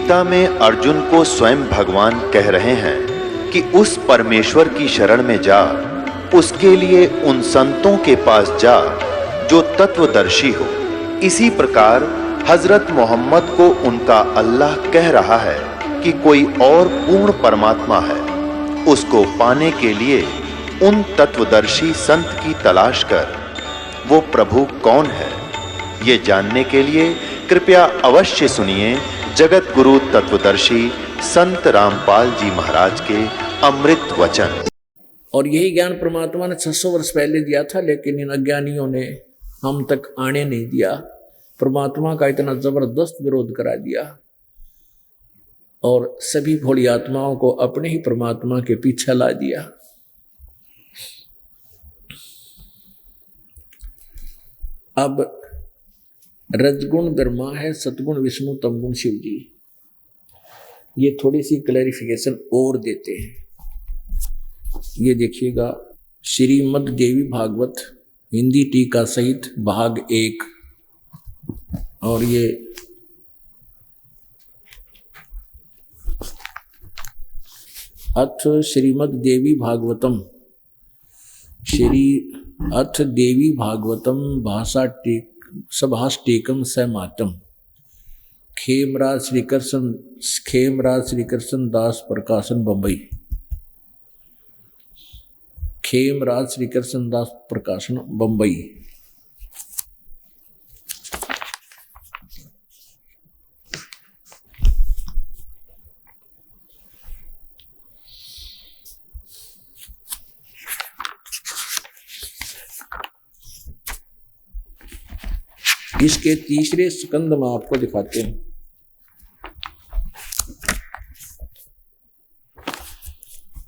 गीता में अर्जुन को स्वयं भगवान कह रहे हैं कि उस परमेश्वर की शरण में जा, उसके लिए उन संतों के पास जा जो तत्वदर्शी हो। इसी प्रकार हजरत मोहम्मद को उनका अल्लाह कह रहा है कि कोई और पूर्ण परमात्मा है, उसको पाने के लिए उन तत्वदर्शी संत की तलाश कर। वो प्रभु कौन है, ये जानने के लिए कृपया अवश्य सुनिए जगत गुरु तत्वदर्शी संत रामपाल जी महाराज के अमृत वचन। और यही ज्ञान परमात्मा ने 600 वर्ष पहले दिया था, लेकिन इन अज्ञानियों ने हम तक आने नहीं दिया। परमात्मा का इतना जबरदस्त विरोध करा दिया और सभी भोली आत्माओं को अपने ही परमात्मा के पीछे ला दिया। अब रजगुण ब्रह्मा है, सतगुण विष्णु, तमगुण शिव जी। ये थोड़ी सी क्लैरिफिकेशन और देते हैं। ये देखिएगा, श्रीमद् देवी भागवत हिंदी टीका सहित भाग 1। और ये अथ श्रीमद् देवी भागवतम, अथ देवी भागवतम भाषा टेक सभाष्टेकम समातम, खेमराज श्री कृष्ण दास प्रकाशन बंबई। खेमराज श्री कृष्ण दास प्रकाशन बंबई। इसके तीसरे स्कंद में आपको दिखाते हैं।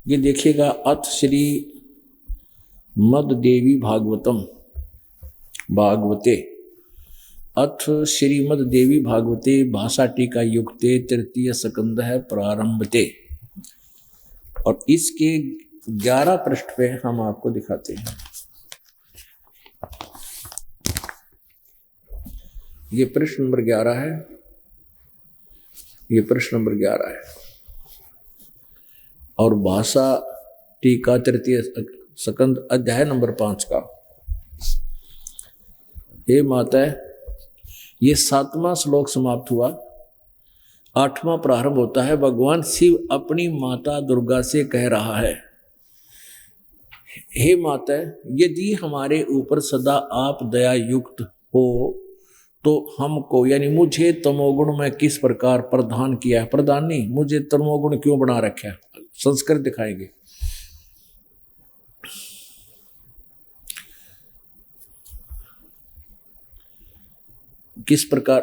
ये देखिएगा, अथ श्री मद देवी भागवतम भागवते, अथ श्रीमद देवी भागवते भाषा टीका युक्ते तृतीय स्कंद है प्रारंभते। और इसके 11 पृष्ठ पे हम आपको दिखाते हैं। ये प्रश्न नंबर 11 है, ये प्रश्न नंबर 11 है। और भाषा टीका तृतीय स्कंद अध्याय नंबर 5 का। हे माता, ये 7वां श्लोक समाप्त हुआ, 8वां प्रारंभ होता है। भगवान शिव अपनी माता दुर्गा से कह रहा है, हे माता, यदि हमारे ऊपर सदा आप दया युक्त हो तो हमको यानी मुझे तमोगुण में किस प्रकार प्रदान किया है। प्रदान नहीं, मुझे तमोगुण क्यों बना रखा है, संस्कृत दिखाएंगे। किस प्रकार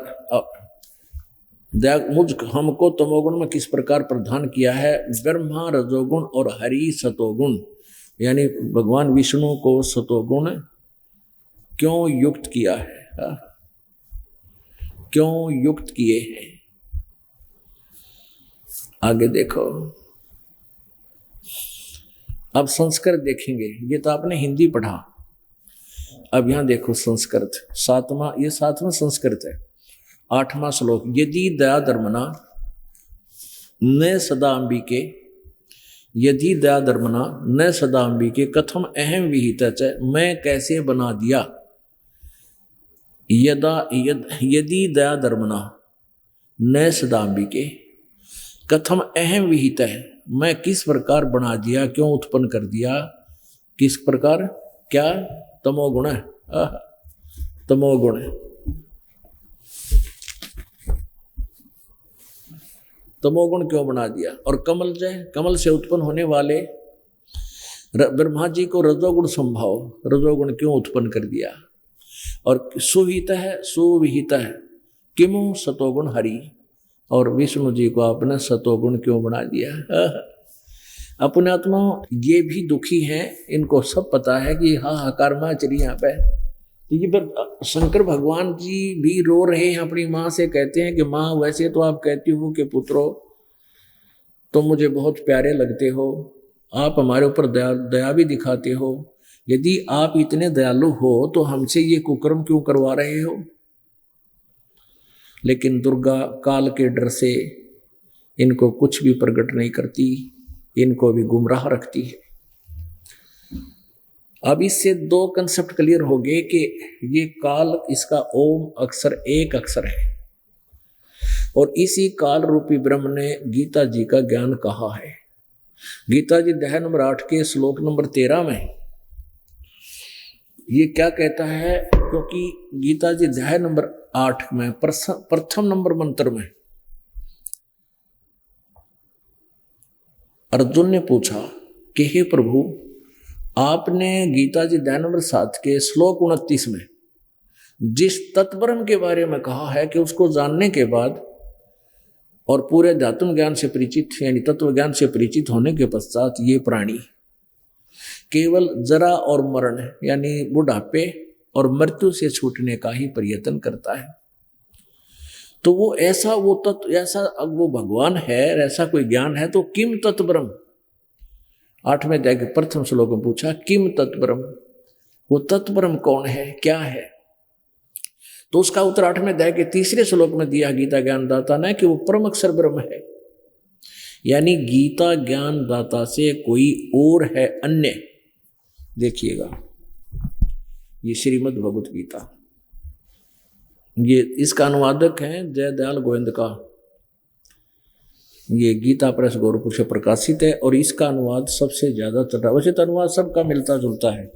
हमको तमोगुण में किस प्रकार प्रदान किया है। ब्रह्मा रजोगुण और हरि सतोगुण, यानी भगवान विष्णु को सतोगुण क्यों युक्त किया है, क्यों युक्त किए हैं। आगे देखो, अब संस्कृत देखेंगे। ये तो आपने हिंदी पढ़ा, अब यहां देखो संस्कृत। ये सातवां संस्कृत है, 8वां श्लोक। यदि दया धर्मना न सदा अंबिके, यदि दया धर्मना न सदा अंबिके कथम अहम विहित, मैं कैसे बना दिया। यदि दया धर्मना न सदाम्बिके कथम अहम विहित है, मैं किस प्रकार बना दिया, क्यों उत्पन्न कर दिया, किस प्रकार, क्या तमोगुण है, तमोगुण है। तमोगुण क्यों बना दिया। और कमल से उत्पन्न होने वाले ब्रह्मा जी को रजोगुण संभाव, रजोगुण क्यों उत्पन्न कर दिया। और सुविहित है किमु सतोगुण हरि, और विष्णु जी को आपने सतोगुण क्यों बना दिया। अपने आत्मा ये भी दुखी हैं, इनको सब पता है कि हाहाकार माँ चली यहाँ पे। तो ये पर शंकर भगवान जी भी रो रहे हैं, अपनी माँ से कहते हैं कि माँ, वैसे तो आप कहती हो कि पुत्रो तुम मुझे बहुत प्यारे लगते हो, आप हमारे ऊपर दया भी दिखाते हो, यदि आप इतने दयालु हो तो हमसे ये कुकर्म क्यों करवा रहे हो। लेकिन दुर्गा काल के डर से इनको कुछ भी प्रकट नहीं करती, इनको भी गुमराह रखती है। अब इससे दो कंसेप्ट क्लियर हो गए कि ये काल, इसका ओम अक्षर एक अक्षर है और इसी काल रूपी ब्रह्म ने गीता जी का ज्ञान कहा है। गीता जी अध्याय नंबर 8 के श्लोक नंबर 13 में ये क्या कहता है, क्योंकि गीता जी अध्याय नंबर 8 में प्रथम नंबर मंत्र में अर्जुन ने पूछा कि हे प्रभु, आपने गीता जी अध्याय नंबर 7 के श्लोक 29 में जिस तत्ब्रह्म के बारे में कहा है कि उसको जानने के बाद और पूरे अध्यात्म ज्ञान से परिचित यानी तत्व ज्ञान से परिचित होने के पश्चात ये प्राणी केवल जरा और मरण यानी बुढ़ापे और मृत्यु से छूटने का ही प्रयत्न करता है, तो वो ऐसा वो तत्व ऐसा वो भगवान है, ऐसा कोई ज्ञान है तो किम तत्ब्रह्म। 8वें अध्याय के प्रथम श्लोक में पूछा किम तत्ब्रह्म, वो तत्ब्रह्म कौन है, क्या है। तो उसका उत्तर 8वें अध्याय के तीसरे श्लोक में दिया गीता ज्ञानदाता ने कि वो परम अक्षर ब्रह्म है, यानी गीता ज्ञानदाता से कोई और है अन्य। देखिएगा ये श्रीमद् भगवत गीता, ये इसका अनुवादक है जयदयाल गोविंद का, ये गीता प्रेस गोरखपुर से प्रकाशित है और इसका अनुवाद सबसे ज्यादा चला। वैसे तो अनुवाद सबका मिलता जुलता है,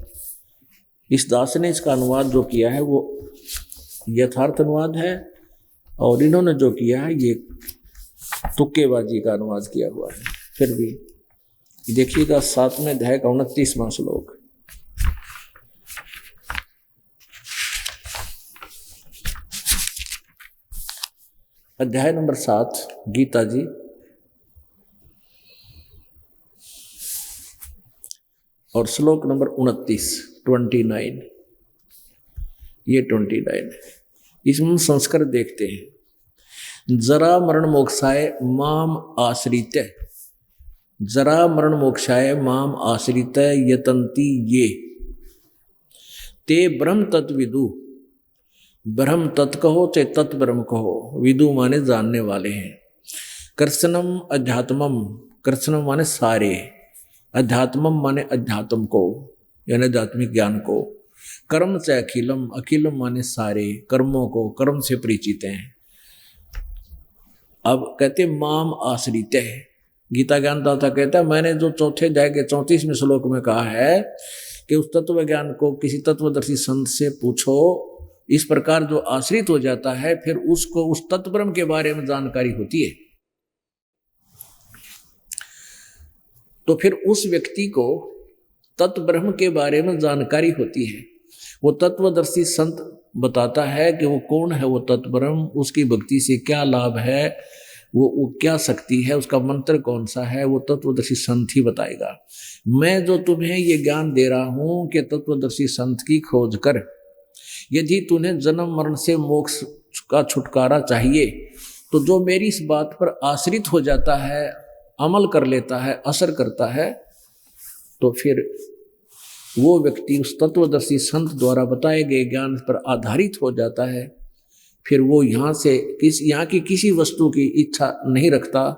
इस दास ने इसका अनुवाद जो किया है वो यथार्थ अनुवाद है और इन्होंने जो किया है ये तुक्केबाजी का अनुवाद किया हुआ है। फिर भी देखिएगा 7वें अध्याय का 29वां श्लोक, अध्याय नंबर 7 गीता जी और श्लोक नंबर 29 ये 29 इसमें संस्कृत देखते हैं। जरा मरण मोक्षाय माम आश्रित, जरा मरण मोक्षाय माम आश्रित यतन्ति ये ते ब्रह्म तत्विदु। ब्रह्म तत् कहो चाहे तत् ब्रह्म कहो, विदु माने जानने वाले हैं। कृष्णम अध्यात्मम, कृष्णम माने सारे, अध्यात्मम माने अध्यात्म को यानी आध्यात्मिक ज्ञान को। कर्म से अखिलम, अखिलम माने सारे कर्मों को, कर्म से परिचित हैं। अब कहते माम आश्रित है, गीता ज्ञानदाता कहता है मैंने जो चौथे अध्याय के 34वें श्लोक में कहा है कि उस तत्व ज्ञान को किसी तत्वदर्शी संत से पूछो, इस प्रकार जो आश्रित हो जाता है फिर उसको उस तत्ब्रह्म के बारे में जानकारी होती है। तो फिर उस व्यक्ति को तत्ब्रह्म के बारे में जानकारी होती है। वो तत्वदर्शी संत बताता है कि वो कौन है वो तत्ब्रह्म, उसकी भक्ति से क्या लाभ है, वो क्या शक्ति है, उसका मंत्र कौन सा है, वो तत्वदर्शी संत ही बताएगा। मैं जो तुम्हें ये ज्ञान दे रहा हूं कि तत्वदर्शी संत की खोज कर, यदि तुम्हें जन्म मरण से मोक्ष का छुटकारा चाहिए तो जो मेरी इस बात पर आश्रित हो जाता है, अमल कर लेता है, असर करता है, तो फिर वो व्यक्ति उस तत्वदर्शी संत द्वारा बताए गए ज्ञान पर आधारित हो जाता है। फिर वो यहाँ की किसी वस्तु की इच्छा नहीं रखता,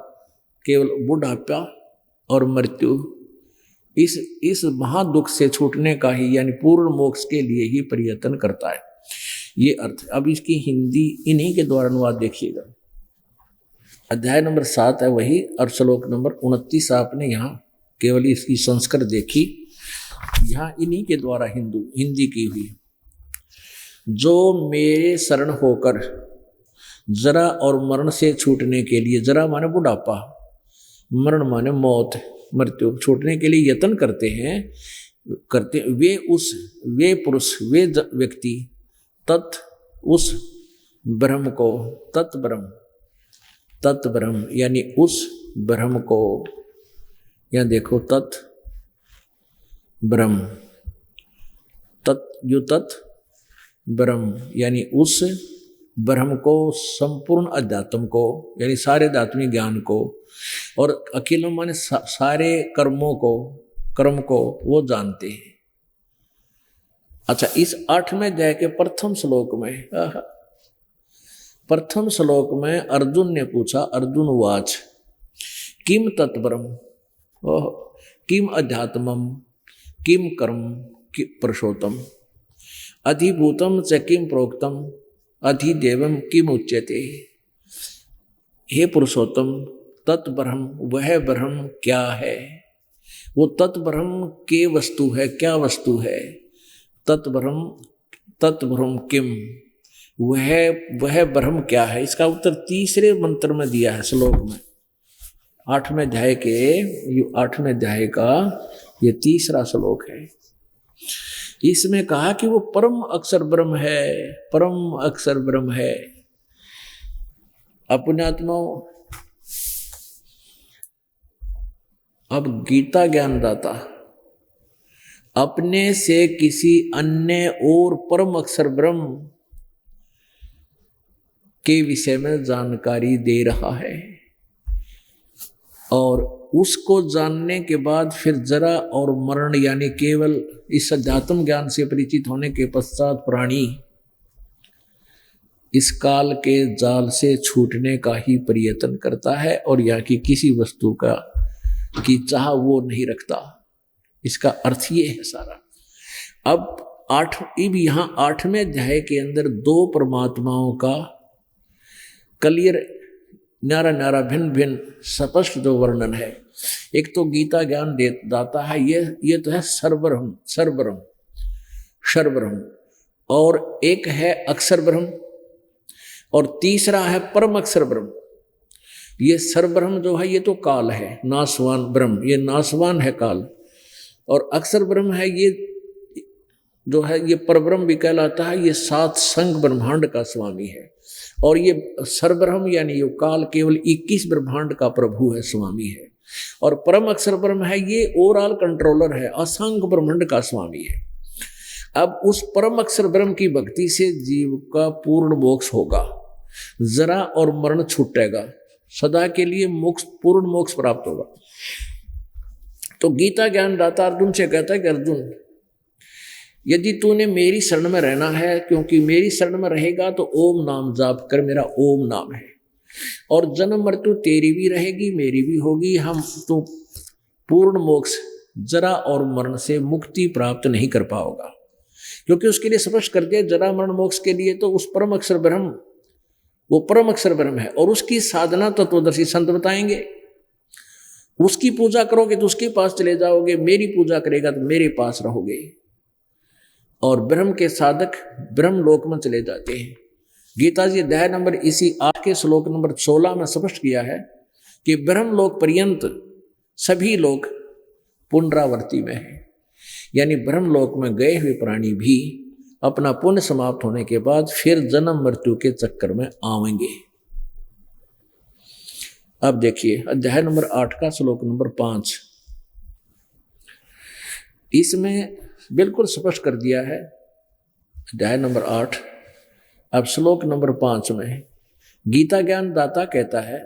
केवल बुढ़ापा और मृत्यु, इस महादुख से छूटने का ही यानी पूर्ण मोक्ष के लिए ही प्रयत्न करता है। ये अर्थ। अब इसकी हिंदी इन्हीं के द्वारा अनुवाद देखिएगा। अध्याय नंबर 7 है वही और श्लोक नंबर 29 आपने यहाँ केवल इसकी संस्कृत देखी, यहाँ इन्हीं के द्वारा हिंदी की हुई। जो मेरे शरण होकर जरा और मरण से छूटने के लिए, जरा माने बुढ़ापा, मरण माने मौत, मृत्यु, छूटने के लिए यत्न करते हैं, वे पुरुष, वे व्यक्ति उस ब्रह्म को, तत् ब्रह्म यानी उस ब्रह्म को, यहाँ देखो तत् ब्रह्म, तत् ब्रह्म यानी उस ब्रह्म को, संपूर्ण अध्यात्म को यानी सारे आध्यात्मिक ज्ञान को, और अखिल माने सारे कर्म को वो जानते हैं। अच्छा, इस 8वें अध्याय के प्रथम श्लोक में अर्जुन ने पूछा, अर्जुन वाच, किम तत्परम, ओह, किम अध्यात्मम, किम कर्म पुरुषोत्तम, अधिभूतम च किम प्रोक्तम, अधिदेवम किम उच्यते। हे पुरुषोत्तम, तत्ब्रह्म वह ब्रह्म क्या है? वो तत्ब्रह्म के वस्तु है, क्या वस्तु है? तत्ब्रह्म किम, वह ब्रह्म क्या है? इसका उत्तर तीसरे मंत्र में दिया है, श्लोक में, 8वें अध्याय का ये तीसरा श्लोक है। इसमें कहा कि वो परम अक्षर ब्रह्म है, परम अक्षर ब्रह्म है। अपने आत्माओं, अब गीता ज्ञानदाता अपने से किसी अन्य और परम अक्षर ब्रह्म के विषय में जानकारी दे रहा है, और उसको जानने के बाद फिर जरा और मरण यानी केवल इस अध्यात्म ज्ञान से परिचित होने के पश्चात प्राणी इस काल के जाल से छूटने का ही प्रयत्न करता है, और यहाँ की किसी वस्तु की चाह वो नहीं रखता। इसका अर्थ ये है सारा। अब यहाँ 8वें अध्याय के अंदर 2 परमात्माओं का क्लियर न्यारा भिन्न भिन्न स्पष्ट जो वर्णन है। एक तो गीता ज्ञान दाता है, ये तो है सर्वब्रह्म, और एक है अक्षर ब्रह्म, और तीसरा है परम अक्षर ब्रह्म। ये सर्वब्रह्म जो है ये तो काल है, नाशवान ब्रह्म, ये नाशवान है काल, और अक्षर ब्रह्म है ये जो है ये परब्रह्म भी कहलाता है, ये 7 संग ब्रह्मांड का स्वामी है। और ये सर्वब्रह्म यानी ये काल केवल 21 ब्रह्मांड का प्रभु है, स्वामी है। और परम अक्षर ब्रह्म है ये ओवरऑल कंट्रोलर है, असंख्य ब्रह्मांड का स्वामी है। अब उस परम अक्षर ब्रह्म की भक्ति से जीव का पूर्ण मोक्ष होगा, जरा और मरण छूटेगा, सदा के लिए मोक्ष, पूर्ण मोक्ष प्राप्त होगा। तो गीता ज्ञान दाता अर्जुन से कहता है कि अर्जुन, यदि तूने मेरी शरण में रहना है, क्योंकि मेरी शरण में रहेगा तो ओम नाम जाप कर, मेरा ओम नाम है, और जन्म मृत्यु तेरी भी रहेगी मेरी भी होगी, हम तो पूर्ण मोक्ष जरा और मरण से मुक्ति प्राप्त नहीं कर पाओगा। क्योंकि उसके लिए स्पष्ट कर दिया, जरा मरण मोक्ष के लिए तो उस परम अक्षर ब्रह्म, वो परम अक्षर ब्रह्म है, और उसकी साधना तत्वदर्शी संत बताएंगे। उसकी पूजा करोगे तो उसके पास चले जाओगे, मेरी पूजा करेगा तो मेरे पास रहोगे, और ब्रह्म के साधक ब्रह्म लोक में चले जाते हैं। गीता जी अध्याय नंबर इसी 8 के श्लोक नंबर 16 में स्पष्ट किया है कि ब्रह्म लोक पर्यंत सभी लोग पुनरावर्ती में है, यानी ब्रह्म लोक में गए हुए प्राणी भी अपना पुण्य समाप्त होने के बाद फिर जन्म मृत्यु के चक्कर में आवेंगे। अब देखिए अध्याय नंबर 8 का श्लोक नंबर 5, इसमें बिल्कुल स्पष्ट कर दिया है। अध्याय नंबर 8 अब श्लोक नंबर 5 में गीता ज्ञान दाता कहता है,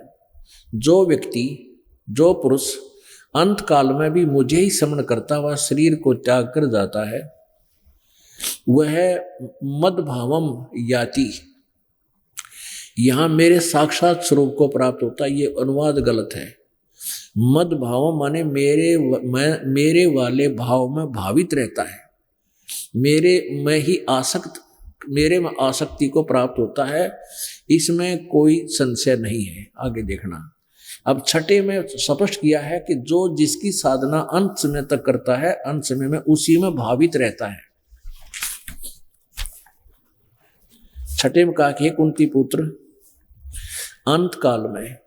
जो व्यक्ति, जो पुरुष अंत काल में भी मुझे ही स्मरण करता हुआ शरीर को त्याग कर जाता है, वह मद्भावम याति, यहां मेरे साक्षात स्वरूप को प्राप्त होता है। ये अनुवाद गलत है। मद्भावम माने मेरे वाले भाव में भावित रहता है, मेरे में आसक्ति को प्राप्त होता है, इसमें कोई संशय नहीं है। आगे देखना, अब 6 में स्पष्ट किया है कि जो जिसकी साधना अंत समय तक करता है, अंत समय में उसी में भावित रहता है। 6 में कहा कि कुंती पुत्र, अंत काल में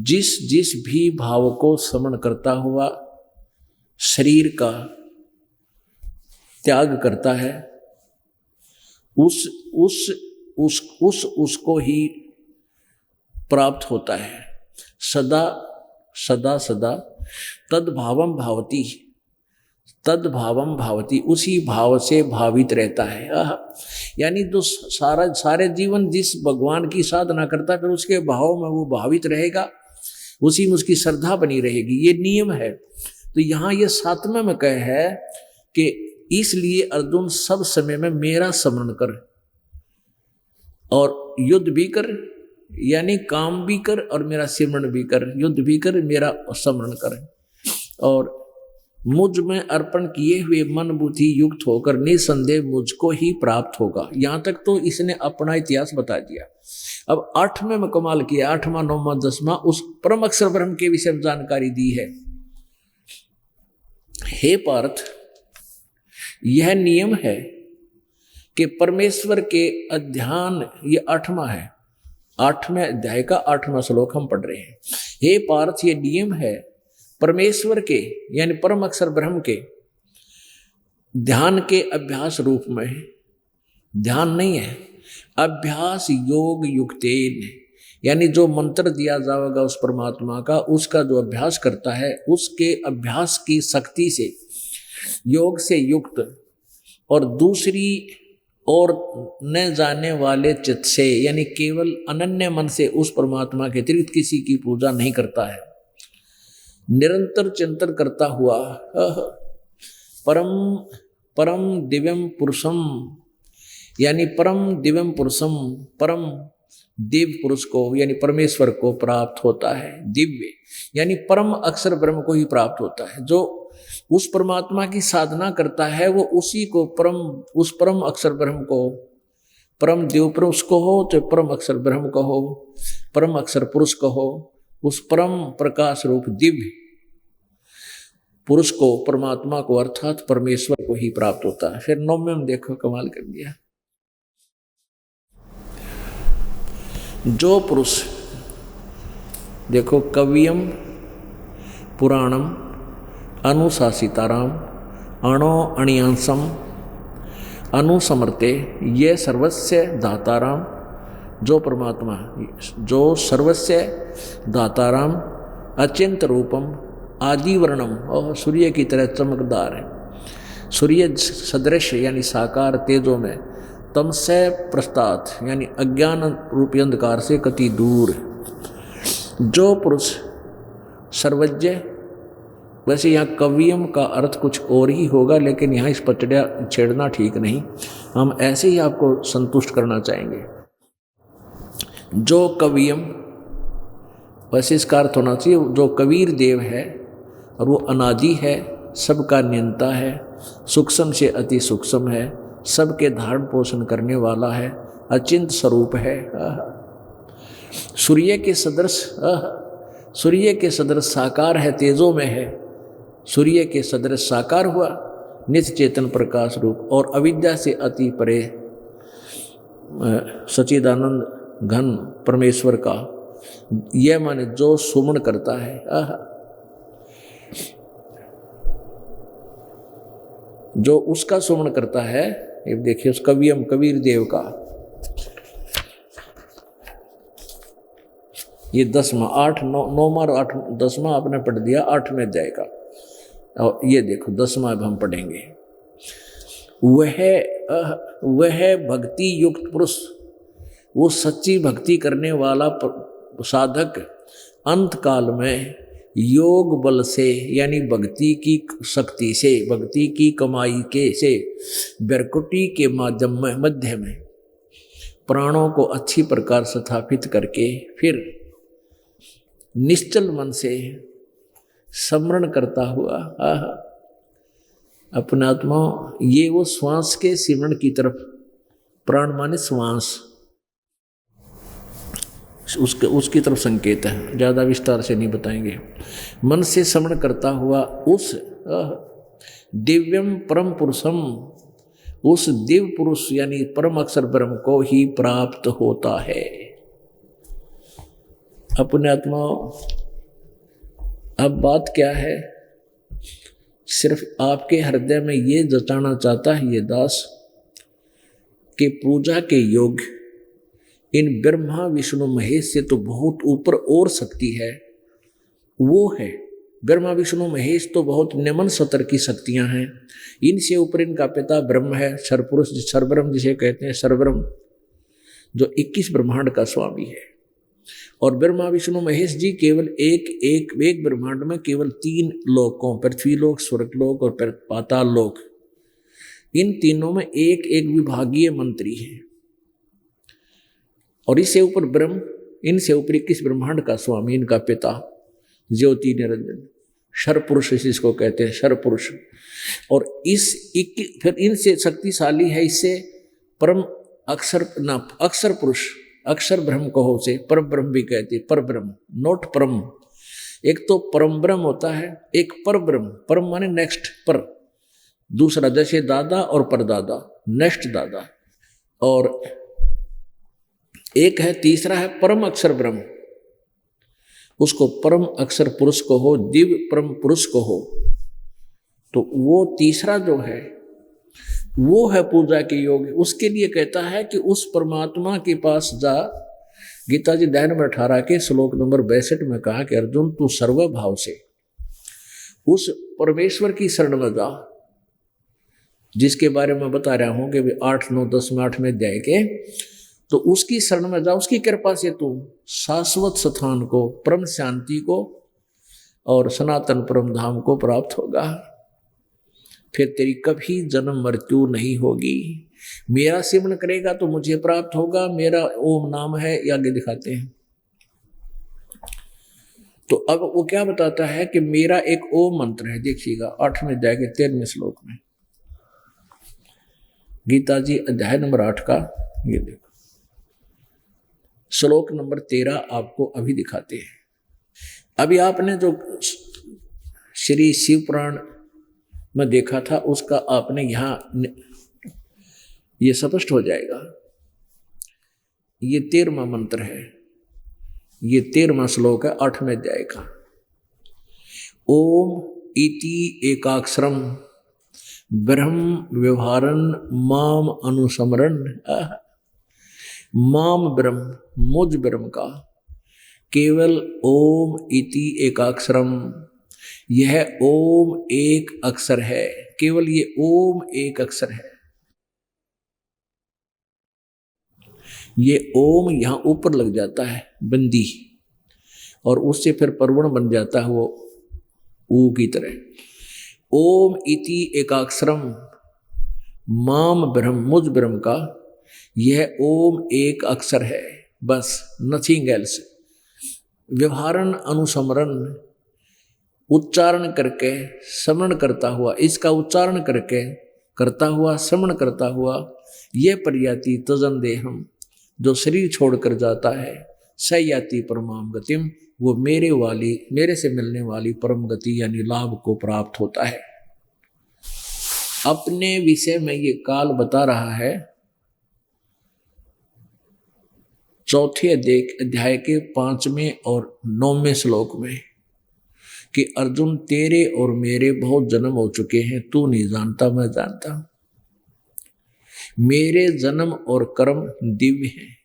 जिस भी भाव को स्मरण करता हुआ शरीर का त्याग करता है, उसको ही प्राप्त होता है। सदा सदा सदा तद्भावम भावती, उसी भाव से भावित रहता है। यानी जो सारे जीवन जिस भगवान की साधना करता है, फिर उसके भाव में वो भावित रहेगा, उसी में उसकी श्रद्धा बनी रहेगी। ये नियम है। तो यहाँ ये 7वें में कहे है कि इसलिए अर्जुन सब समय में मेरा स्मरण कर, और युद्ध भी कर यानी काम भी कर और मेरा सिमरण भी कर, युद्ध भी कर, मेरा स्मरण कर, और मुझ में अर्पण किए हुए मन बुद्धि युक्त होकर निसंदेह मुझको ही प्राप्त होगा। यहां तक तो इसने अपना इतिहास बता दिया। अब 8वें में कमाल किया, 8वां 9वां 10वां उस परम अक्षर ब्रह्म के विषय में जानकारी दी है। हे पार्थ, यह नियम है कि परमेश्वर के अध्यान, ये 8वां है, 8वें अध्याय का 8वां श्लोक हम पढ़ रहे हैं। हे पार्थ, ये नियम है परमेश्वर के यानी परम अक्षर ब्रह्म के ध्यान के अभ्यास रूप में, ध्यान नहीं है, अभ्यास योग युक्तेन, यानी जो मंत्र दिया जाएगा उस परमात्मा का, उसका जो अभ्यास करता है, उसके अभ्यास की शक्ति से, योग से युक्त और दूसरी और न जाने वाले चित्त से, यानी केवल अनन्य मन से उस परमात्मा के अतिरिक्त किसी की पूजा नहीं करता है, निरंतर चिंतन करता हुआ परम परम दिव्यम पुरुषम, यानी परम दिव्यम पुरुषम, परम दिव्य पुरुष को यानी परमेश्वर को प्राप्त होता है। दिव्य यानी परम अक्षर ब्रह्म को ही प्राप्त होता है। जो उस परमात्मा की साधना करता है वो उसी को उस परम अक्षर ब्रह्म को, परम दिव्य पुरुष को हो, चाहे परम अक्षर ब्रह्म को हो, परम अक्षर पुरुष को हो, उस परम प्रकाश रूप दिव्य पुरुष को, परमात्मा को अर्थात परमेश्वर को ही प्राप्त होता है। फिर 9वें में देखो कमाल कर दिया। जो पुरुष, देखो, कवियम पुराणम अनुशासिताराम अणो अणियांसम अनुसमर्ते ये सर्वस्य दाताराम, जो परमात्मा, जो सर्वस्य दाताराम अचिंत रूपम आदिवर्णम, और सूर्य की तरह चमकदार है, सूर्य सदृश यानी साकार तेजों में, तमसे प्रस्तात् यानी अज्ञान रूपी अंधकार से कति दूर। जो पुरुष सर्वज्ञ, वैसे यहाँ कवियम का अर्थ कुछ और ही होगा, लेकिन यहाँ इस पर छेड़ना ठीक नहीं, हम ऐसे ही आपको संतुष्ट करना चाहेंगे। जो कवियम, वैसे इसका अर्थ होना चाहिए जो कबीर देव है और वो अनादि है, सबका नियंता है, सूक्ष्म से अति सूक्ष्म है, सबके धारण पोषण करने वाला है, अचिंत स्वरूप है, सूर्य के सदृश, सूर्य के सदृश साकार है, तेजों में है, सूर्य के सदृश साकार हुआ, नित्य चेतन प्रकाश रूप और अविद्या से अति परे सच्चिदानंद घन परमेश्वर का, यह माने जो सुमन करता है, जो उसका सुमन करता है। ये देखिए उस कवियम कबीर देव का, ये 10वां 8 9वां 8 10वां आपने पढ़ दिया 8वें अध्याय का, और ये देखो 10वां अब हम पढ़ेंगे। वह भक्ति युक्त पुरुष, वो सच्ची भक्ति करने वाला साधक अंत काल में योग बल से यानी भक्ति की शक्ति से, भक्ति की कमाई के से, बेरकुटी के माध्यम में मध्य में प्राणों को अच्छी प्रकार स्थापित करके फिर निश्चल मन से स्मरण करता हुआ अपना आत्मा, ये वो श्वास के सिमरण की तरफ, प्राण माने श्वास, उसकी तरफ संकेत है, ज़्यादा विस्तार से नहीं बताएंगे। मन से स्मरण करता हुआ उस दिव्यम परम पुरुषम, उस दिव्य पुरुष यानी परम अक्षर ब्रह्म को ही प्राप्त होता है। अपने आत्मा, अब बात क्या है, सिर्फ आपके हृदय में ये जताना चाहता है ये दास कि पूजा के योग इन ब्रह्मा विष्णु महेश से तो बहुत ऊपर और शक्ति है, वो है ब्रह्मा विष्णु महेश तो बहुत निम्न स्तर की शक्तियां हैं, इनसे ऊपर इनका पिता ब्रह्म है, सरपुरुष सरब्रह्म जिसे कहते हैं, सरब्रह्म जो 21 ब्रह्मांड का स्वामी है। और ब्रह्मा विष्णु महेश जी केवल एक ब्रह्मांड में केवल 3 लोकों, पृथ्वी लोक, स्वर्ग लोक और पाताल लोक, इन तीनों में एक विभागीय मंत्री है। और इससे ऊपर ब्रह्म इनसे ऊपरी किस ब्रह्मांड का स्वामी, इनका पिता ज्योति निरंजन शर पुरुष इसको कहते हैं, शर पुरुष। और फिर इनसे शक्तिशाली है, इससे परम अक्षर पुरुष, अक्षर ब्रह्म कहो उसे पर ब्रह्म भी कहते, पर ब्रह्म नोट परम। एक तो परम ब्रह्म होता है, एक पर ब्रह्म, परम माने नेक्स्ट, पर दूसरा जैसे दादा और परदादा, नेक्स्ट दादा। और एक है तीसरा है परम अक्षर ब्रह्म, उसको परम अक्षर पुरुष को हो, दिव्य परम पुरुष को हो। तो वो तीसरा जो है वो है पूजा के योग्य। उसके लिए कहता है कि उस परमात्मा के पास जा। गीता जी अध्याय नंबर 18 के श्लोक नंबर 62 में कहा कि अर्जुन तू सर्वभाव से उस परमेश्वर की शरण में जा, जिसके बारे में बता रहा हूं कि 8, 9, 10 में 8वें अध्याय के। तो उसकी शरण में जा, उसकी कृपा से तू शाश्वत स्थान को, परम शांति को और सनातन परम धाम को प्राप्त होगा। फिर तेरी कभी जन्म मृत्यु नहीं होगी। मेरा सिमरण करेगा तो मुझे प्राप्त होगा, मेरा ओम नाम है, ये आगे दिखाते हैं। तो अब वो क्या बताता है कि मेरा एक ओम मंत्र है, देखिएगा 8वें अध्याय के 13वें श्लोक में, गीता जी अध्याय नंबर 8 का ये देखो श्लोक नंबर 13 आपको अभी दिखाते हैं। अभी आपने जो श्री शिव पुराण में देखा था उसका आपने यहां ये स्पष्ट हो जाएगा। ये 13वां मंत्र है, ये 13वां श्लोक है 8वें अध्याय का। ओम इति एकाक्षरम ब्रह्म व्यवहारन माम अनुसमरण। माम ब्रह्म, मुझ ब्रह्म का केवल ओम इति एकाक्षरम, यह ओम एक अक्षर है, केवल ये ओम एक अक्षर है। ये ओम यहां ऊपर लग जाता है बंदी, और उससे फिर परवण बन जाता है वो ऊ की तरह। ओम इति एकाक्षरम माम ब्रह्म, मुझ ब्रह्म का यह ओम एक अक्षर है, बस नथिंग एल्स। व्यवहारन अनुसमरण, उच्चारण करके स्मरण करता हुआ, इसका उच्चारण करके करता हुआ स्मरण करता हुआ, यह प्रयाति तजन देहम, जो शरीर छोड़कर जाता है, सयाति परमाम गतिम, वो मेरे से मिलने वाली परम गति यानी लाभ को प्राप्त होता है। अपने विषय में ये काल बता रहा है 4थे अध्याय के 5वें और 9वें श्लोक में कि अर्जुन तेरे और मेरे बहुत जन्म हो चुके हैं, तू नहीं जानता, मैं जानता हूं। मेरे जन्म और कर्म दिव्य हैं।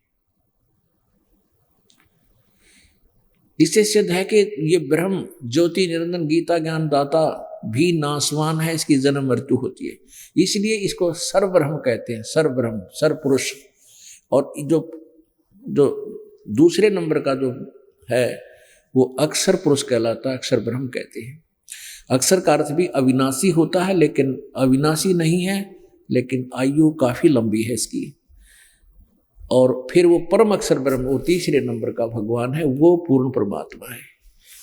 इससे सिद्ध है कि ये ब्रह्म ज्योति निरंजन गीता ज्ञान दाता भी नासवान है, इसकी जन्म मृत्यु होती है, इसलिए इसको सर्वब्रह्म कहते हैं, सर्वब्रह्म, सर्वपुरुष। और जो दूसरे नंबर का जो है वो अक्षर पुरुष कहलाता है, अक्षर ब्रह्म कहते हैं। अक्षर का अर्थ भी अविनाशी होता है, लेकिन अविनाशी नहीं है, लेकिन आयु काफी लंबी है इसकी। और फिर वो परम अक्षर ब्रह्म, वो तीसरे नंबर का भगवान है, वो पूर्ण परमात्मा है।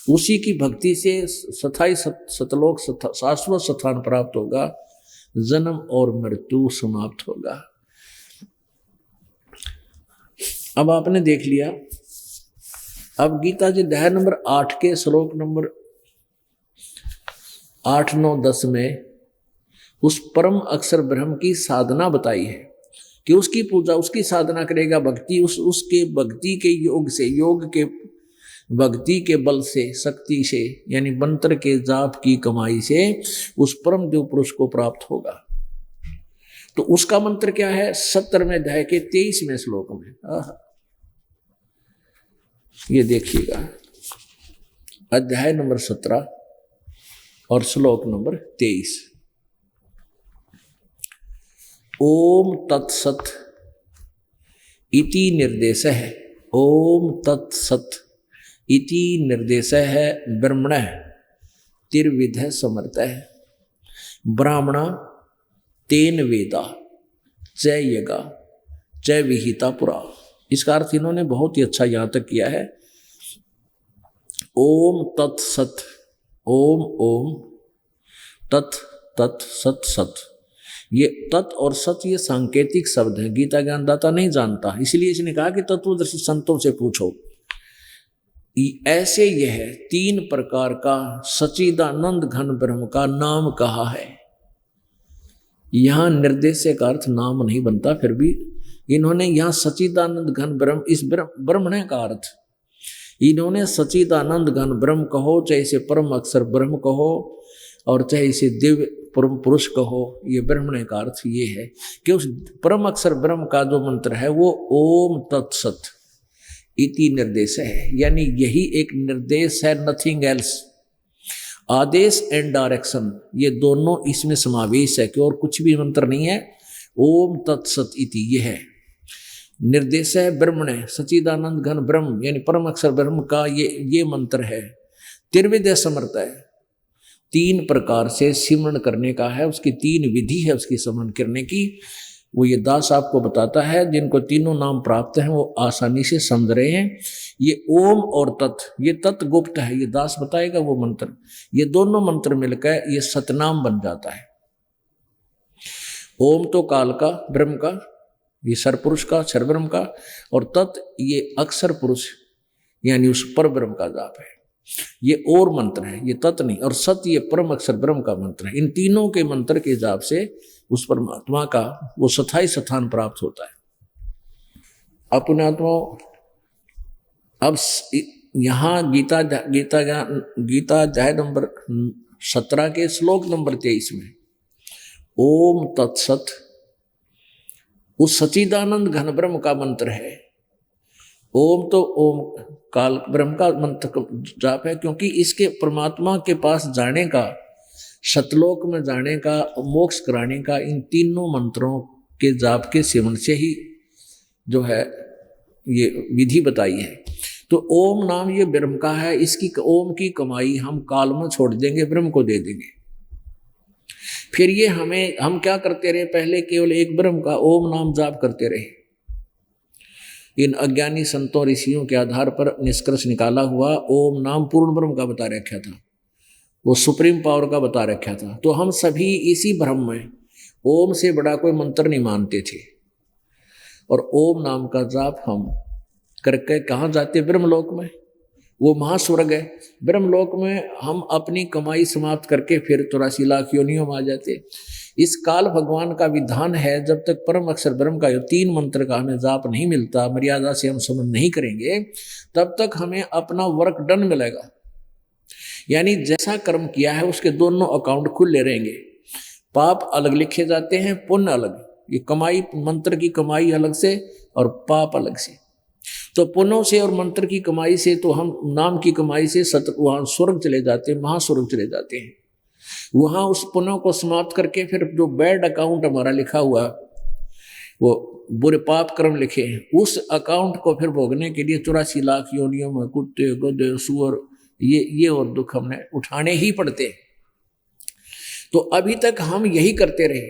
उसी की भक्ति से स्थायी सतलोक शाश्वत स्थान प्राप्त होगा, जन्म और मृत्यु समाप्त होगा। अब आपने देख लिया। अब गीता जी अध्याय नंबर 8 के श्लोक नंबर 8, 9, 10 में उस परम अक्षर ब्रह्म की साधना बताई है कि उसकी पूजा, उसकी साधना करेगा, भक्ति उसके भक्ति के योग से, योग के भक्ति के बल से, शक्ति से, यानी मंत्र के जाप की कमाई से उस परम देव पुरुष को प्राप्त होगा। तो उसका मंत्र क्या है? 17वें अध्याय के 23वें श्लोक में ये देखिएगा, अध्याय नंबर 17 और श्लोक नंबर 23। ओम तत्सत इति निर्देश है, ओम तत्सत इति निर्देश है ब्रह्मण तिर्विध समर्थ है। ब्राह्मणा तेन वेदा च यगा च विहिता पुरा। इसका अर्थ इन्होंने बहुत ही अच्छा यहां तक किया है। ओम तत्सत, ओम ओम तत् तत् सत सत। ये तत् और सत ये सांकेतिक शब्द है, गीता ज्ञानदाता नहीं जानता, इसलिए इसने कहा कि तत्वदर्शी संतों से पूछो। ऐसे यह 3 प्रकार का सच्चिदानंद घन ब्रह्म का नाम कहा है। यहां निर्देश का अर्थ नाम नहीं बनता, फिर भी इन्होंने यहां सच्चिदानंद घन ब्रह्म, इस ब्रह्मण का अर्थ इन्होंने सच्चिदानंद घन ब्रह्म कहो, चाहे इसे परम अक्षर ब्रह्म कहो और चाहे इसे दिव्य परम पुरुष कहो, ये ब्रह्मण का अर्थ ये है कि उस परम अक्षर ब्रह्म का जो मंत्र है वो ओम तत्सत इति निर्देश है, यानी यही एक निर्देश है, नथिंग एल्स। आदेश एंड डायरेक्शन ये दोनों इसमें समावेश है कि और कुछ भी मंत्र नहीं है। ओम तत्सत इति ये है निर्देश है, ब्रह्मण सच्चिदानंद घन ब्रह्म यानी परम अक्षर ब्रह्म का ये मंत्र है। त्रिविध समर्थ है, 3 प्रकार से सिमरण करने का है, उसकी 3 विधि है उसकी सिमरण करने की। वो ये दास आपको बताता है, जिनको तीनों नाम प्राप्त हैं वो आसानी से समझ रहे हैं। ये ओम और तत्, ये तत् गुप्त है, ये दास बताएगा वो मंत्र, ये दोनों मंत्र मिलकर ये सतनाम बन जाता है। ओम तो काल का ब्रह्म का, ये सरपुरुष का क्षर ब्रह्म का, और तत् ये अक्षर पुरुष यानी उस पर ब्रह्म का जाप है। ये और मंत्र है, ये तत् नहीं, और सत ये परम अक्षर ब्रह्म का मंत्र है। इन तीनों के मंत्र के जाप से उस परमात्मा का वो स्थायी स्थान प्राप्त होता है। अपने आत्मा अब यहाँ गीता अध्याय नंबर 17 के श्लोक नंबर 23 में ओम तत्सत उस सच्चिदानंद घन ब्रह्म का मंत्र है। ओम तो ओम काल ब्रह्म का मंत्र जाप है, क्योंकि इसके परमात्मा के पास जाने का, सतलोक में जाने का, मोक्ष कराने का इन तीनों मंत्रों के जाप के सेवन से ही जो है ये विधि बताई है। तो ओम नाम ये ब्रह्म का है, इसकी ओम की कमाई हम काल में छोड़ देंगे, ब्रह्म को दे देंगे। फिर ये हम क्या करते रहे, पहले केवल एक ब्रह्म का ओम नाम जाप करते रहे। इन अज्ञानी संतों ऋषियों के आधार पर निष्कर्ष निकाला हुआ ओम नाम पूर्ण ब्रह्म का बता रखा था, वो सुप्रीम पावर का बता रखा था। तो हम सभी इसी भ्रम में ओम से बड़ा कोई मंत्र नहीं मानते थे, और ओम नाम का जाप हम करके कहाँ जाते, ब्रह्मलोक में, वो महास्वर्ग है। ब्रह्मलोक में हम अपनी कमाई समाप्त करके फिर 84 लाख योनियों में आ जाते। इस काल भगवान का विधान है, जब तक परम अक्षर ब्रह्म का 3 मंत्र का हमें जाप नहीं मिलता, मर्यादा से हम समझ नहीं करेंगे, तब तक हमें अपना वर्क डन मिलेगा। यानी जैसा कर्म किया है उसके दोनों अकाउंट खुले रहेंगे। पाप अलग लिखे जाते हैं, पुण्य अलग। ये कमाई, मंत्र की कमाई अलग से और पाप अलग से। तो पुण्यों से और मंत्र की कमाई से तो हम नाम की कमाई से वहाँ स्वर्ग चले जाते हैं, महास्वर्ग चले जाते हैं। वहाँ उस पुण्यों को समाप्त करके फिर जो बैड अकाउंट हमारा लिखा हुआ, वो बुरे पाप कर्म लिखे हैं, उस अकाउंट को फिर भोगने के लिए 84 लाख योनियों में कुत्ते गधे सुअर ये और दुख हमने उठाने ही पड़ते। तो अभी तक हम यही करते रहे,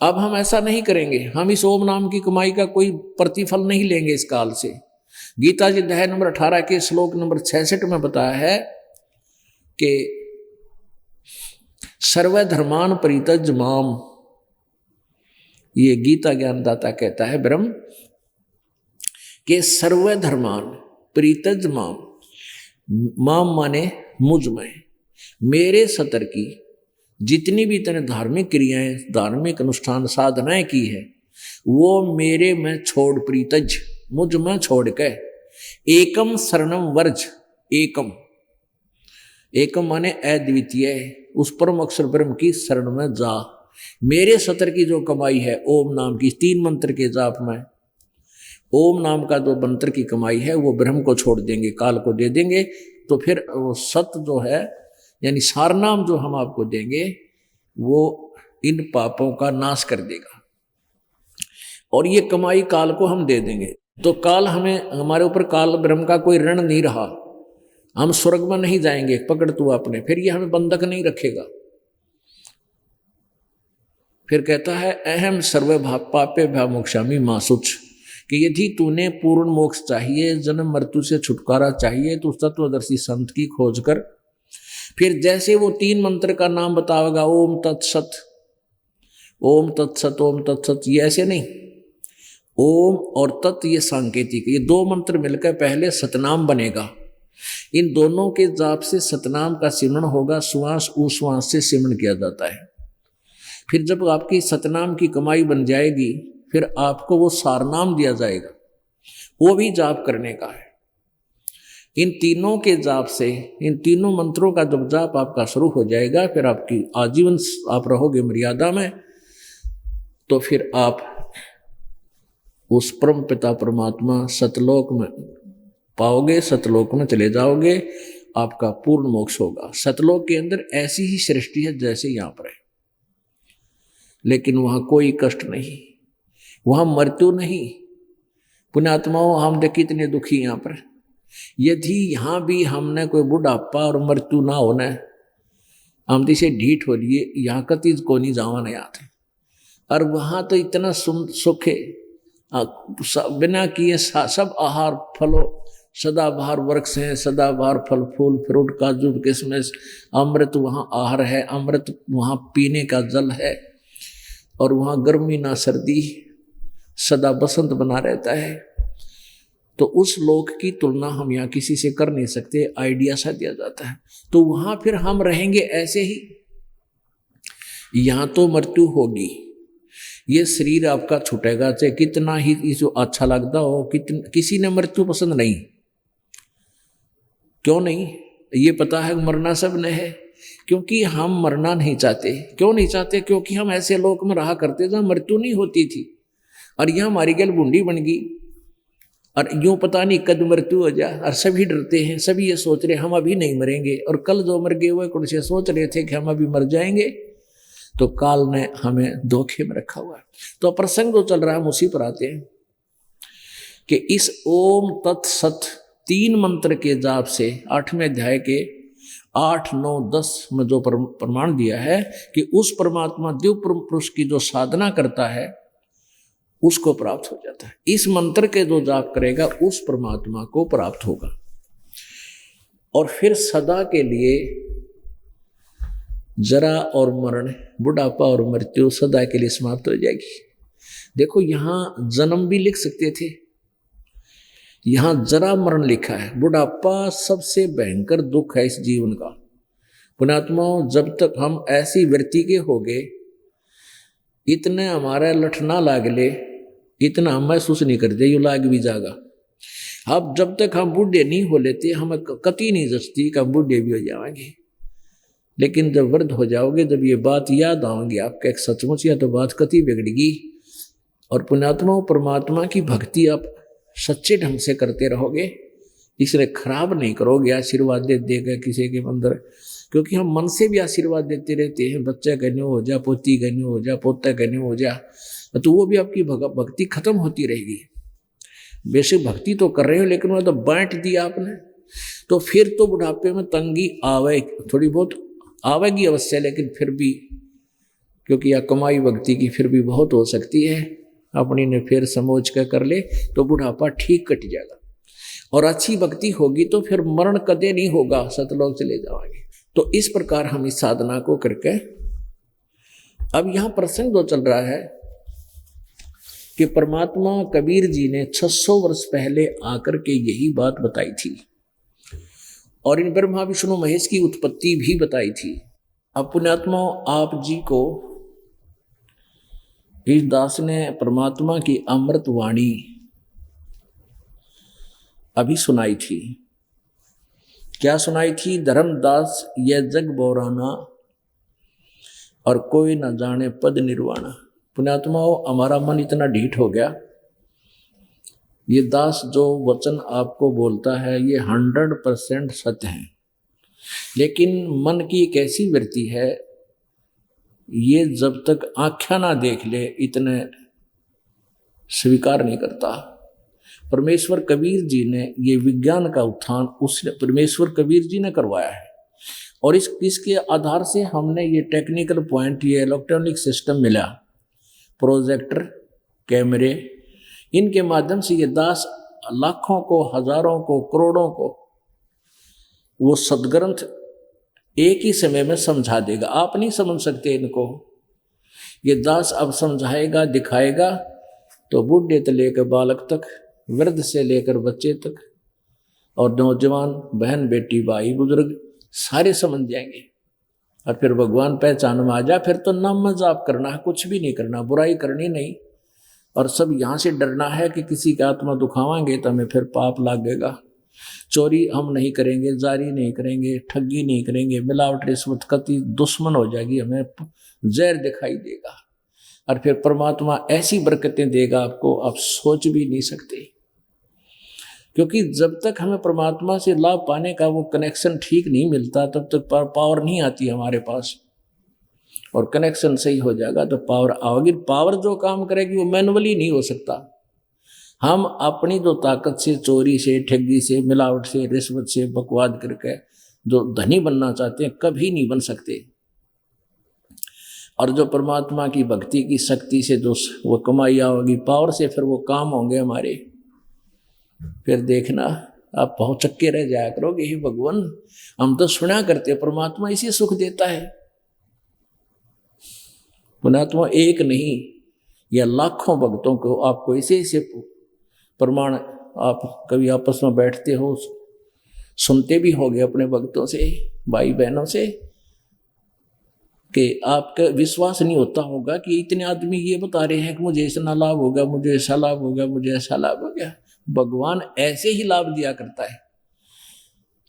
अब हम ऐसा नहीं करेंगे। हम इस ओम नाम की कमाई का कोई प्रतिफल नहीं लेंगे इस काल से। गीता जी अध्याय नंबर 18 के श्लोक नंबर 66 में बताया है कि सर्वधर्मान परित्यज माम, ये गीता ज्ञानदाता कहता है ब्रह्म के सर्वधर्मान परित्यज माम, माम माने मुझ में, मेरे सतर की जितनी भी तने धार्मिक क्रियाएं, धार्मिक अनुष्ठान साधनाएं की है, वो मेरे में छोड़, प्रीतज मुझ में छोड़ के, एकम शरणम वर्ज, एकम एकम माने अद्वितीय, उस परम अक्षर ब्रह्म की शरण में जा। मेरे सतर की जो कमाई है ओम नाम की 3 मंत्र के जाप में, ओम नाम का जो मंत्र की कमाई है वो ब्रह्म को छोड़ देंगे, काल को दे देंगे। तो फिर वो सत जो है यानी सारनाम जो हम आपको देंगे वो इन पापों का नाश कर देगा, और ये कमाई काल को हम दे देंगे। तो काल हमें, हमारे ऊपर काल ब्रह्म का कोई ऋण नहीं रहा। हम स्वर्ग में नहीं जाएंगे, पकड़ तू अपने, फिर ये हमें बंधक नहीं रखेगा। फिर कहता है अहम सर्व पापे भा मोक्षामि मासुच, कि यदि तूने पूर्ण मोक्ष चाहिए, जन्म मृत्यु से छुटकारा चाहिए, तो तत्वदर्शी संत की खोज कर। फिर जैसे वो 3 मंत्र का नाम बतावेगा, ओम तत्सत, ओम तत्सत, ओम तत्सत, ये ऐसे नहीं, ओम और तत् ये सांकेतिक, ये 2 मंत्र मिलकर पहले सतनाम बनेगा। इन दोनों के जाप से सतनाम का सिमरण होगा, श्वास उश्वास से सिमरण किया जाता है। फिर जब आपकी सतनाम की कमाई बन जाएगी, फिर आपको वो सारनाम दिया जाएगा, वो भी जाप करने का है। इन तीनों के जाप से, इन तीनों मंत्रों का जब जाप आपका शुरू हो जाएगा, फिर आपकी आजीवन आप रहोगे मर्यादा में, तो फिर आप उस परम पिता परमात्मा सतलोक में पाओगे, सतलोक में चले जाओगे, आपका पूर्ण मोक्ष होगा। सतलोक के अंदर ऐसी ही सृष्टि है जैसे यहाँ पर है, लेकिन वहाँ कोई कष्ट नहीं, वहाँ मृत्यु नहीं। पुण्यात्माओं, हम देखिए कितने दुखी यहाँ पर। यदि यहाँ भी हमने कोई बुढ़ापा और मृत्यु ना होना है, हम तो इसे ढीठ हो लिए, यहाँ कतीज को नहीं जावा नहीं आते। और वहाँ तो इतना सुख है, बिना किए सब आहार फलो, सदाबहार वृक्ष हैं, सदाबहार फल फूल फ्रूट काजू किशमिश, अमृत वहाँ आहार है, अमृत वहाँ पीने का जल है, और वहाँ गर्मी ना सर्दी, सदा बसंत बना रहता है। तो उस लोक की तुलना हम यहाँ किसी से कर नहीं सकते, आइडिया सा दिया जाता है। तो वहाँ फिर हम रहेंगे ऐसे ही। यहाँ तो मृत्यु होगी, ये शरीर आपका छूटेगा, चाहे कितना ही जो अच्छा लगता हो, किसी ने मृत्यु पसंद नहीं। क्यों नहीं? ये पता है मरना सब ने है, क्योंकि हम मरना नहीं चाहते। क्यों नहीं चाहते? क्योंकि हम ऐसे लोक में रहा करते जहाँ मृत्यु नहीं होती थी, और यह हमारी गल बूंदी बन गई, और यूं पता नहीं कद मृत्यु हो जाए, और सभी डरते हैं, सभी ये सोच रहे हम अभी नहीं मरेंगे, और कल जो मर गए हुए कुछ सोच रहे थे कि हम अभी मर जाएंगे। तो काल ने हमें धोखे में रखा हुआ है। तो प्रसंग जो चल रहा है हम उसी पर आते हैं कि इस ओम तत्सत 3 मंत्र के जाप से 8वें अध्याय के 8, 9, 10 में जो प्रमाण दिया है कि उस परमात्मा दिव्य पुरुष की जो साधना करता है उसको प्राप्त हो जाता है। इस मंत्र के जो जाप करेगा उस परमात्मा को प्राप्त होगा, और फिर सदा के लिए जरा और मरण, बुढ़ापा और मृत्यु सदा के लिए समाप्त हो जाएगी। देखो यहाँ जन्म भी लिख सकते थे, यहाँ जरा मरण लिखा है। बुढ़ापा सबसे भयंकर दुख है इस जीवन का। पुण्यात्माओं, जब तक हम ऐसी वृत्ति के हो गए, इतने हमारा लठ ना लागले, इतना हम महसूस नहीं करते, यू लाग भी जाएगा। अब जब तक हम बूढ़े नहीं हो लेते, हमें कति नहीं जचती कि हम बूढ़े भी हो जाएंगे। लेकिन जब वृद्ध हो जाओगे, जब ये बात याद आओगे आपका एक सचमुच, या तो बात कति बिगड़ेगी। और पुण्यात्माओं, परमात्मा की भक्ति आप सच्चे ढंग से करते रहोगे, इसलिए खराब नहीं करोगे आशीर्वाद दे देगा किसी के अंदर, क्योंकि हम मन से भी आशीर्वाद देते रहते हैं, बच्चा कहने हो जा, पोती कहने हो जा, पोता कहने हो जा, तो वो भी आपकी भक्ति खत्म होती रहेगी। बेशक भक्ति तो कर रहे हो, लेकिन वो तो बांट दिया आपने, तो फिर तो बुढ़ापे में तंगी आवे, थोड़ी बहुत आवेगी अवश्य, लेकिन फिर भी, क्योंकि यह कमाई भक्ति की फिर भी बहुत हो सकती है, अपनी ने फिर समझ कर ले तो बुढ़ापा ठीक कट जाएगा। और अच्छी भक्ति होगी तो फिर मरण कदे नहीं होगा, सतलोक चले जाओगे। तो इस प्रकार हम इस साधना को करके, अब यहाँ प्रसंग जो चल रहा है कि परमात्मा कबीर जी ने 600 वर्ष पहले आकर के यही बात बताई थी, और इन ब्रह्मा विष्णु महेश की उत्पत्ति भी बताई थी। अब पुण्यात्माओं, आप जी को इस दास ने परमात्मा की अमृत वाणी अभी सुनाई थी। क्या सुनाई थी? धर्मदास यह जग बोराना, और कोई न जाने पद निर्वाणा। पुण्यात्माओं, हमारा मन इतना ढीठ हो गया, ये दास जो वचन आपको बोलता है ये 100% सत्य है, लेकिन मन की एक ऐसी वृत्ति है, ये जब तक आँखें ना देख ले इतने स्वीकार नहीं करता। परमेश्वर कबीर जी ने ये विज्ञान का उत्थान उसने परमेश्वर कबीर जी ने करवाया है, और इसके आधार से हमने ये टेक्निकल पॉइंट, ये इलेक्ट्रॉनिक सिस्टम मिला, प्रोजेक्टर, कैमरे, इनके माध्यम से ये दास लाखों को, हजारों को, करोड़ों को वो सदग्रंथ एक ही समय में समझा देगा। आप नहीं समझ सकते इनको, ये दास अब समझाएगा, दिखाएगा, तो बूढ़े से लेकर बालक तक, वृद्ध से लेकर बच्चे तक, और नौजवान, बहन, बेटी, भाई, बुजुर्ग सारे समझ जाएंगे। और फिर भगवान पहचान में आ जा, फिर तो नाम मजाक करना है, कुछ भी नहीं करना, बुराई करनी नहीं। और सब यहाँ से डरना है कि किसी की आत्मा दुखावाएंगे तो हमें फिर पाप लागेगा। चोरी हम नहीं करेंगे, जारी नहीं करेंगे, ठगी नहीं करेंगे, मिलावट, रिश्वत, कति दुश्मन हो जाएगी, हमें जहर दिखाई देगा। और फिर परमात्मा ऐसी बरकतें देगा आपको, आप सोच भी नहीं सकते। क्योंकि जब तक हमें परमात्मा से लाभ पाने का वो कनेक्शन ठीक नहीं मिलता, तब तक पावर नहीं आती हमारे पास। और कनेक्शन सही हो जाएगा तो पावर आओगी। पावर जो काम करेगी वो मैनुअली नहीं हो सकता। हम अपनी जो ताकत से, चोरी से, ठगी से, मिलावट से, रिश्वत से, बकवाद करके जो धनी बनना चाहते हैं, कभी नहीं बन सकते। और जो परमात्मा की भक्ति की शक्ति से जो वो कमाई होगी, पावर से फिर वो काम होंगे हमारे, फिर देखना आप बहुत चक्के रह जाया करोगे। हे भगवान, हम तो सुना करते परमात्मा इसी सुख देता है। परमात्मा एक नहीं या लाखों भक्तों को आपको इसे प्रमाण, आप कभी आपस में बैठते हो, सुनते भी होगे अपने भक्तों से, भाई बहनों से, कि आपका विश्वास नहीं होता होगा कि इतने आदमी ये बता रहे हैं कि मुझे ऐसा लाभ होगा, मुझे ऐसा लाभ होगा, मुझे ऐसा लाभ हो गया। भगवान ऐसे ही लाभ दिया करता है,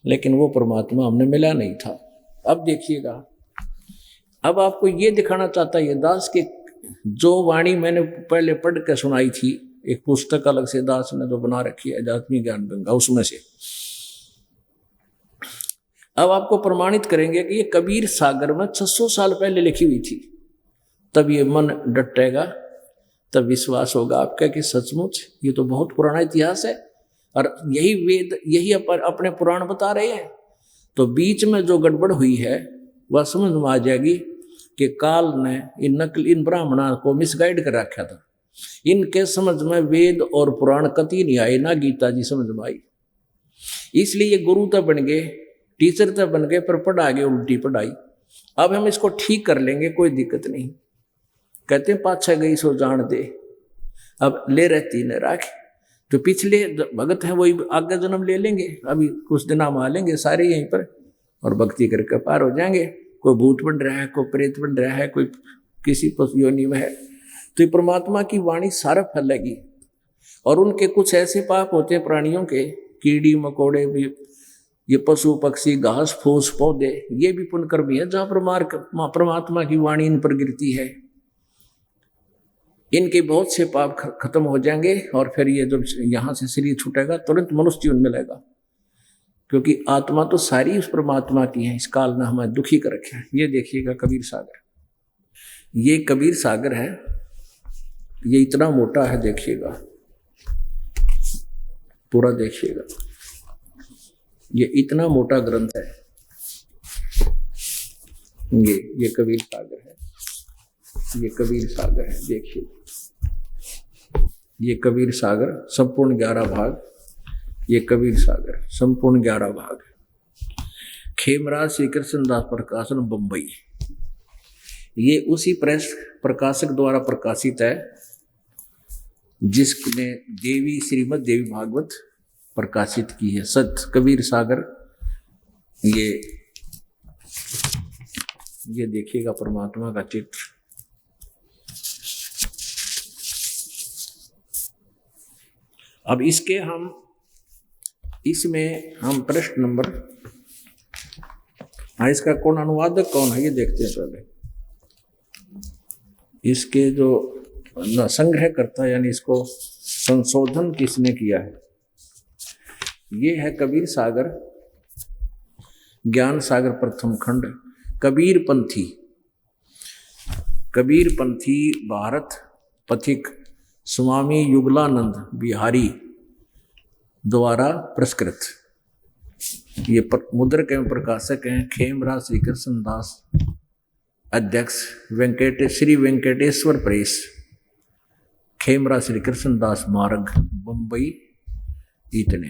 लेकिन वो परमात्मा हमने मिला नहीं था। अब देखिएगा, अब आपको ये दिखाना चाहता है ये दास के जो वाणी मैंने पहले पढ़ के सुनाई थी, एक पुस्तक अलग से दास ने जो बना रखी है आध्यात्मिक ज्ञान गंगा, उसमें से अब आपको प्रमाणित करेंगे कि ये कबीर सागर में 600 साल पहले लिखी हुई थी। तब ये मन डटेगा, तब विश्वास होगा आपका कि सचमुच ये तो बहुत पुराना इतिहास है और यही वेद, यही अपने पुराण बता रहे हैं। तो बीच में जो गड़बड़ हुई है वह समझ में आ जाएगी कि काल ने इन ब्राह्मणों को मिसगाइड कर रखा था। इनके समझ में वेद और पुराण कति नहीं आए, ना गीता जी समझ में आई। इसलिए ये गुरु तो बन गए, टीचर तो बन गए, पर पढ़ा गए उल्टी पढ़ाई। अब हम इसको ठीक कर लेंगे, कोई दिक्कत नहीं। कहते हैं पाछा गई सो जान दे, अब ले रहती न राख। जो पिछले भगत हैं वही आगे जन्म ले लेंगे, अभी कुछ दिन हम आ लेंगे सारे यहीं पर और भक्ति करके पार हो जाएंगे। कोई भूत बन रहा है, कोई प्रेत बन रहा है, कोई किसी पशु योनि में है, तो ये परमात्मा की वाणी सारा फैलेगी। और उनके कुछ ऐसे पाप होते हैं प्राणियों के, कीड़ी मकोड़े भी, ये पशु पक्षी, घास फूस पौधे, ये भी पुण्यकर्मी है, जहाँ परमात्मा की वाणी इन पर गिरती है। इनके बहुत से पाप खत्म हो जाएंगे और फिर ये जब यहाँ से शरीर छूटेगा तुरंत मनुष्य जीवन मिलेगा, क्योंकि आत्मा तो सारी उस परमात्मा की है। इस काल ने हमें दुखी कर रखे हैं। ये देखिएगा कबीर सागर, ये कबीर सागर है, ये इतना मोटा है, देखिएगा पूरा देखिएगा, ये इतना मोटा ग्रंथ है। ये कबीर सागर है, ये कबीर सागर है, देखिए ये कबीर सागर संपूर्ण 11 भाग, ये कबीर सागर संपूर्ण 11 भाग। खेमराज श्री कृष्णदास प्रकाशन बंबई, ये उसी प्रेस प्रकाशक द्वारा प्रकाशित है जिसने देवी श्रीमद देवी भागवत प्रकाशित की है। सत कबीर सागर, ये देखिएगा परमात्मा का चित्र। अब इसमें हम प्रश्न नंबर, इसका कौन अनुवादक कौन है ये देखते हैं पहले। इसके जो संग्रह करता है, यानी इसको संशोधन किसने किया है, ये है कबीर सागर, ज्ञान सागर प्रथम खंड, कबीर पंथी, कबीर पंथी भारत पथिक स्वामी युगलानंद बिहारी द्वारा प्रस्कृत। ये मुद्रक एवं प्रकाशक हैं खेमराज श्री कृष्णदास, अध्यक्ष श्री वेंकटेश्वर प्रेस, खेमरा श्री कृष्णदास मार्ग बम्बई इतने।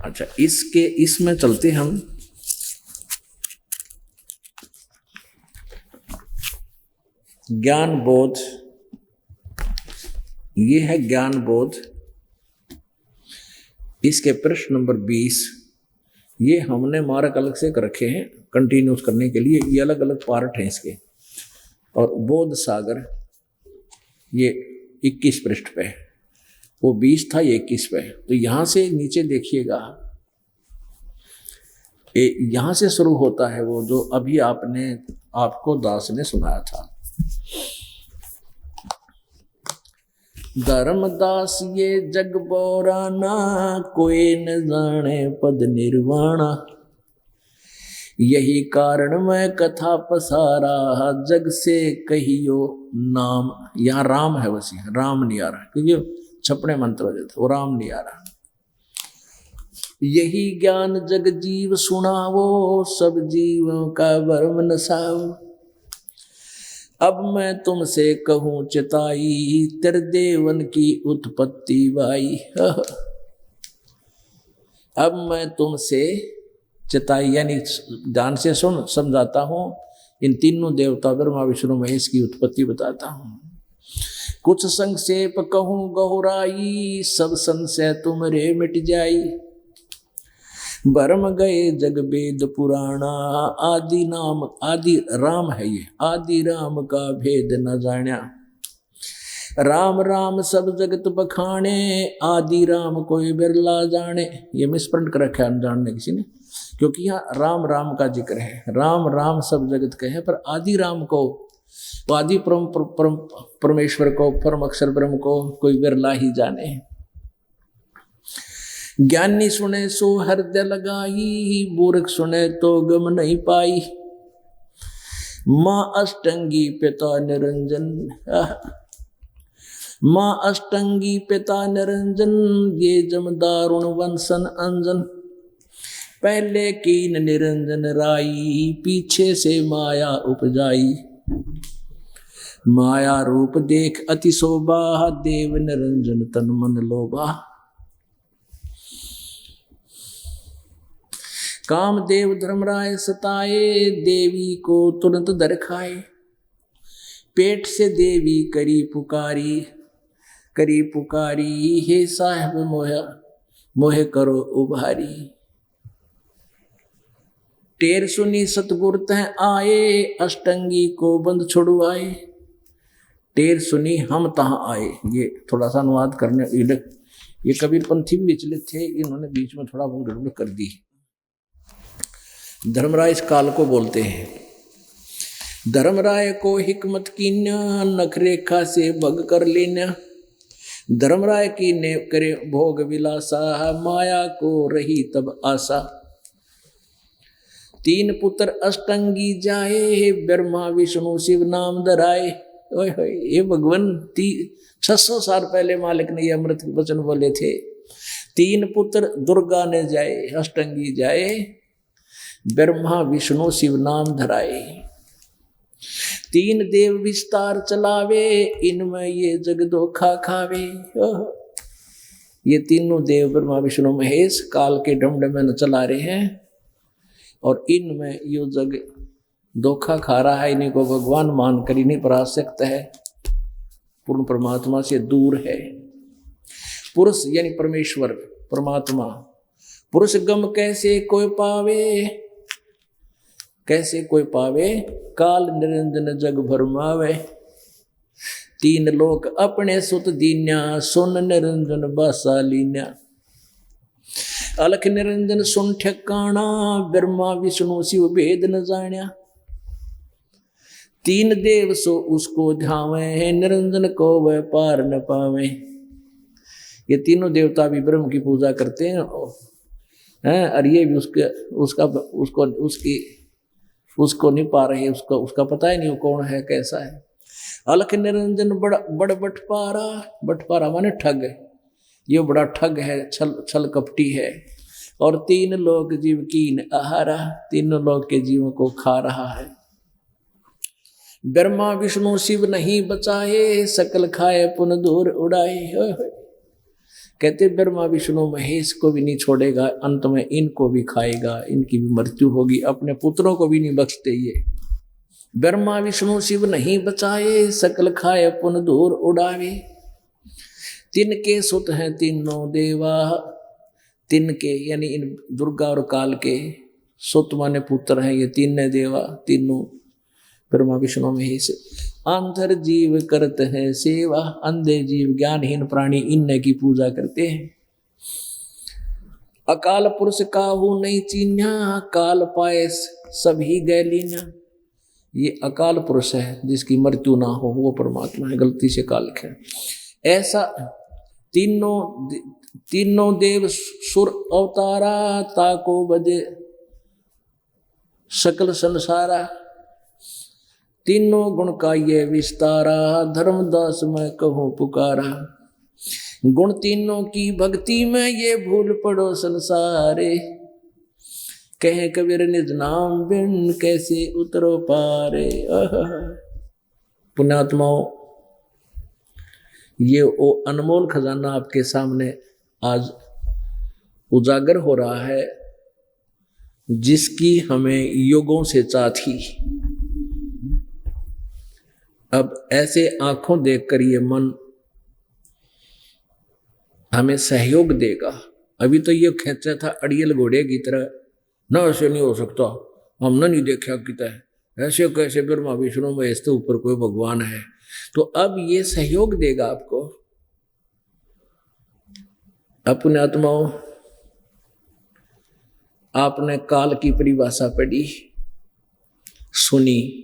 अच्छा, इसमें चलते हम। ज्ञान बोध, ये है ज्ञान बोध। इसके प्रश्न नंबर 20, ये हमने मार्क अलग से कर रखे हैं कंटिन्यूस करने के लिए, ये अलग अलग पार्ट हैं इसके। और बोध सागर ये 21 पृष्ठ पे, वो 20 था, ये 21 पे। तो यहां से नीचे देखिएगा, यहां से शुरू होता है वो जो अभी आपको दास ने सुनाया था। धर्मदास ये जग बोराना, कोई न जाने पद निर्वाणा। यही कारण मैं कथा पसारा, जग से कहियो नाम। यहाँ राम है, वैसे राम नहीं आ रहा क्योंकि छपड़े मंत्र देते, वो राम नहीं आ रहा। यही ज्ञान जग जीव सुनावो, सब जीवों का भरम नसाओ। अब मैं तुमसे कहूँ चिताई, त्रिदेवन की उत्पत्ति वाई। अब मैं तुमसे चिताई यानी ध्यान से सुन, समझाता हूँ। इन तीनों देवता ब्रह्मा विष्णु महेश की उत्पत्ति बताता हूँ। कुछ संक्षेप कहूँ गहुराई, सब संशय तुमरे मिट जाई। भरम गए जग वेद पुराणा, आदि नाम आदि राम है ये, आदि राम का भेद न जान्या। राम राम सब जगत बखाने, आदि राम कोई बिरला जाने। ये मिसप्रिंट कर रखा है जानने किसी ने, क्योंकि यहाँ राम राम का जिक्र है। राम राम सब जगत कहे, पर आदि राम को, आदि परमेश्वर को, परम अक्षर ब्रह्म को कोई बिरला ही जाने। ज्ञानी सुने सो हृदय लगाई, मूर्ख सुने तो गम नहीं पाई। माँ अष्टंगी पिता निरंजन, माँ अष्टंगी पिता निरंजन। ये जम दारुण वंशन अंजन, पहले कीन निरंजन राई। पीछे से माया उपजाई, माया रूप देख अति शोभा। देव निरंजन तन मन लोभा। कामदेव धर्मराय सताए, देवी को तुरंत दर खाए। पेट से देवी करी पुकारी, करी पुकारी। हे साहब मोहे करो उभारी। टेर सुनी सतगुर तह आए, अष्टंगी को बंद छुड़वाए। टेर सुनी हम तहाँ आए, ये थोड़ा सा अनुवाद करने, ये कबीरपंथी भी विचलित थे, इन्होंने बीच में थोड़ा बहुत गड़बड़ कर दी। धर्मराय इस काल को बोलते हैं। धर्मराय को हिकमत कीन्या, नख रेखा से भग कर लेना। धर्मराय की ने करे भोग विलासा, माया को रही तब आशा। तीन पुत्र अष्टंगी जाए, ब्रह्मा विष्णु शिव नाम धराए। ओए होए, ये भगवान 600 साल पहले मालिक ने ये अमृत वचन बोले थे। तीन पुत्र दुर्गा ने जाए, अष्टंगी जाए, ब्रह्मा विष्णु शिव नाम धराए। तीन देव विस्तार चलावे, इनमें ये जग धोखा खावे। ये तीनों देव ब्रह्मा विष्णु महेश काल के डमडमे में चला रहे हैं, और इनमें यो जग धोखा खा रहा है। इन्हीं को भगवान मानकर इन्हीं पर आसक्त है, पूर्ण परमात्मा से दूर है। पुरुष यानी परमेश्वर परमात्मा। पुरुष गम कैसे कोई पावे, कैसे कोई पावे। काल निरंजन जग भरमावे। तीन लोक अपने सुत दीन्या, सुन निरंजन बासा लीन्या। अलख निरंजन सुन ठिकाना, ब्रह्मा विष्णु शिव भेद न जान्या। तीन देव सो उसको ध्यावे, निरंजन को वह पार न पावे। ये तीनों देवता भी ब्रह्म की पूजा करते हैं, और ये भी उसको नहीं पा रहे, उसका पता ही नहीं वो कौन है कैसा है। अलख निरंजन बड़ बटपारा। बटपारा माने ठग, ये बड़ा ठग है, छल कपटी है। और तीन लोग जीव कीन आहारा, तीनों लोग के जीवों को खा रहा है। ब्रह्मा विष्णु शिव नहीं बचाए, सकल खाए पुन दूर उड़ाए। कहते ब्रह्मा विष्णु महेश को भी नहीं छोड़ेगा, अंत में इनको भी खाएगा, इनकी भी मृत्यु होगी, अपने पुत्रों को भी नहीं बख्शते ये। ब्रह्मा विष्णु शिव नहीं बचाए, सकल खाए पुन दूर उड़ावे। तिनके सुत हैं तीनों देवा, तिनके यानी इन दुर्गा और काल के सुत माने पुत्र हैं ये तीन देवा, तीनों ब्रह्मा विष्णु महेश। अंतर जीव करते हैं सेवा, अंधे जीव ज्ञानहीन प्राणी इन्ने की पूजा करते हैं। अकाल पुरुष काहू नहीं चीन्हा, काल पाए सभी गैलीना। ये अकाल पुरुष है जिसकी मृत्यु ना हो, वो परमात्मा है, गलती से काल है। ऐसा तीनों देव सुर अवतारा, ताको बजे सकल संसारा। तीनों गुण का ये विस्तारा, धर्मदास मैं कहूँ पुकारा। गुण तीनों की भक्ति में ये भूल पड़ो संसारे, कहे कबीर निज नाम बिन कैसे उतरो पारे। पुण्यात्माओं, ये वो अनमोल खजाना आपके सामने आज उजागर हो रहा है, जिसकी हमें युगों से चाह थी। अब ऐसे आंखों देखकर ये मन हमें सहयोग देगा। अभी तो ये खेचा था अड़ियल घोड़े की तरह, ना ऐसे नहीं हो सकता, हमने नहीं देखा कितना ऐसे कैसे ब्रह्मा विष्णु महेश तो ऊपर कोई भगवान है। तो अब ये सहयोग देगा आपको। अपने आत्माओं, आपने काल की परिभाषा पढ़ी सुनी,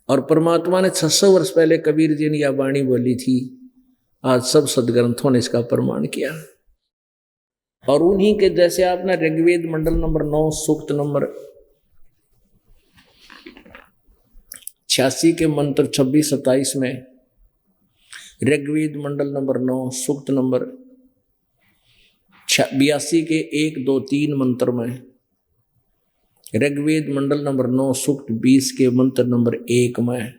और परमात्मा ने 600 वर्ष पहले कबीर जी ने यह वाणी बोली थी। आज सब सदग्रंथों ने इसका प्रमाण किया। और उन्हीं के जैसे आपने ऋग्वेद मंडल नंबर 9 सूक्त नंबर 86 के मंत्र 26-27 में, ऋग्वेद मंडल नंबर 9 सूक्त नंबर 82 के 1, 2, 3 मंत्र में, ऋग्वेद मंडल नंबर 9 सूक्त 20 के मंत्र नंबर 1 में,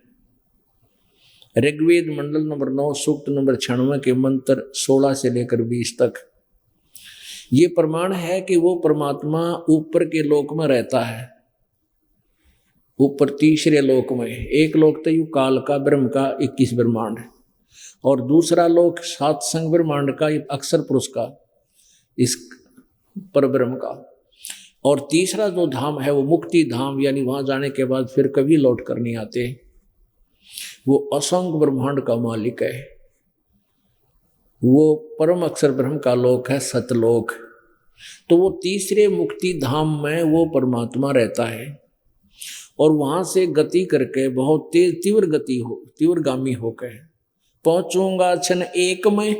ऋग्वेद मंडल नंबर 9 सूक्त नंबर 96 के मंत्र 16 से लेकर 20 तक ये प्रमाण है कि वो परमात्मा ऊपर के लोक में रहता है। ऊपर तीसरे लोक में, एक लोक तो यू काल का ब्रह्म का 21 ब्रह्मांड, और दूसरा लोक 7 संग ब्रह्मांड का अक्षर पुरुष का, इस पर ब्रह्म का, और तीसरा जो धाम है वो मुक्ति धाम, यानी वहां जाने के बाद फिर कभी लौट कर नहीं आते, वो असंग ब्रह्मांड का मालिक है। वो परम अक्षर ब्रह्म का लोक है, सतलोक। तो वो तीसरे मुक्ति धाम में वो परमात्मा रहता है, और वहां से गति करके बहुत तेज तीव्रगामी होकर पहुंचूंगा क्षण एक में,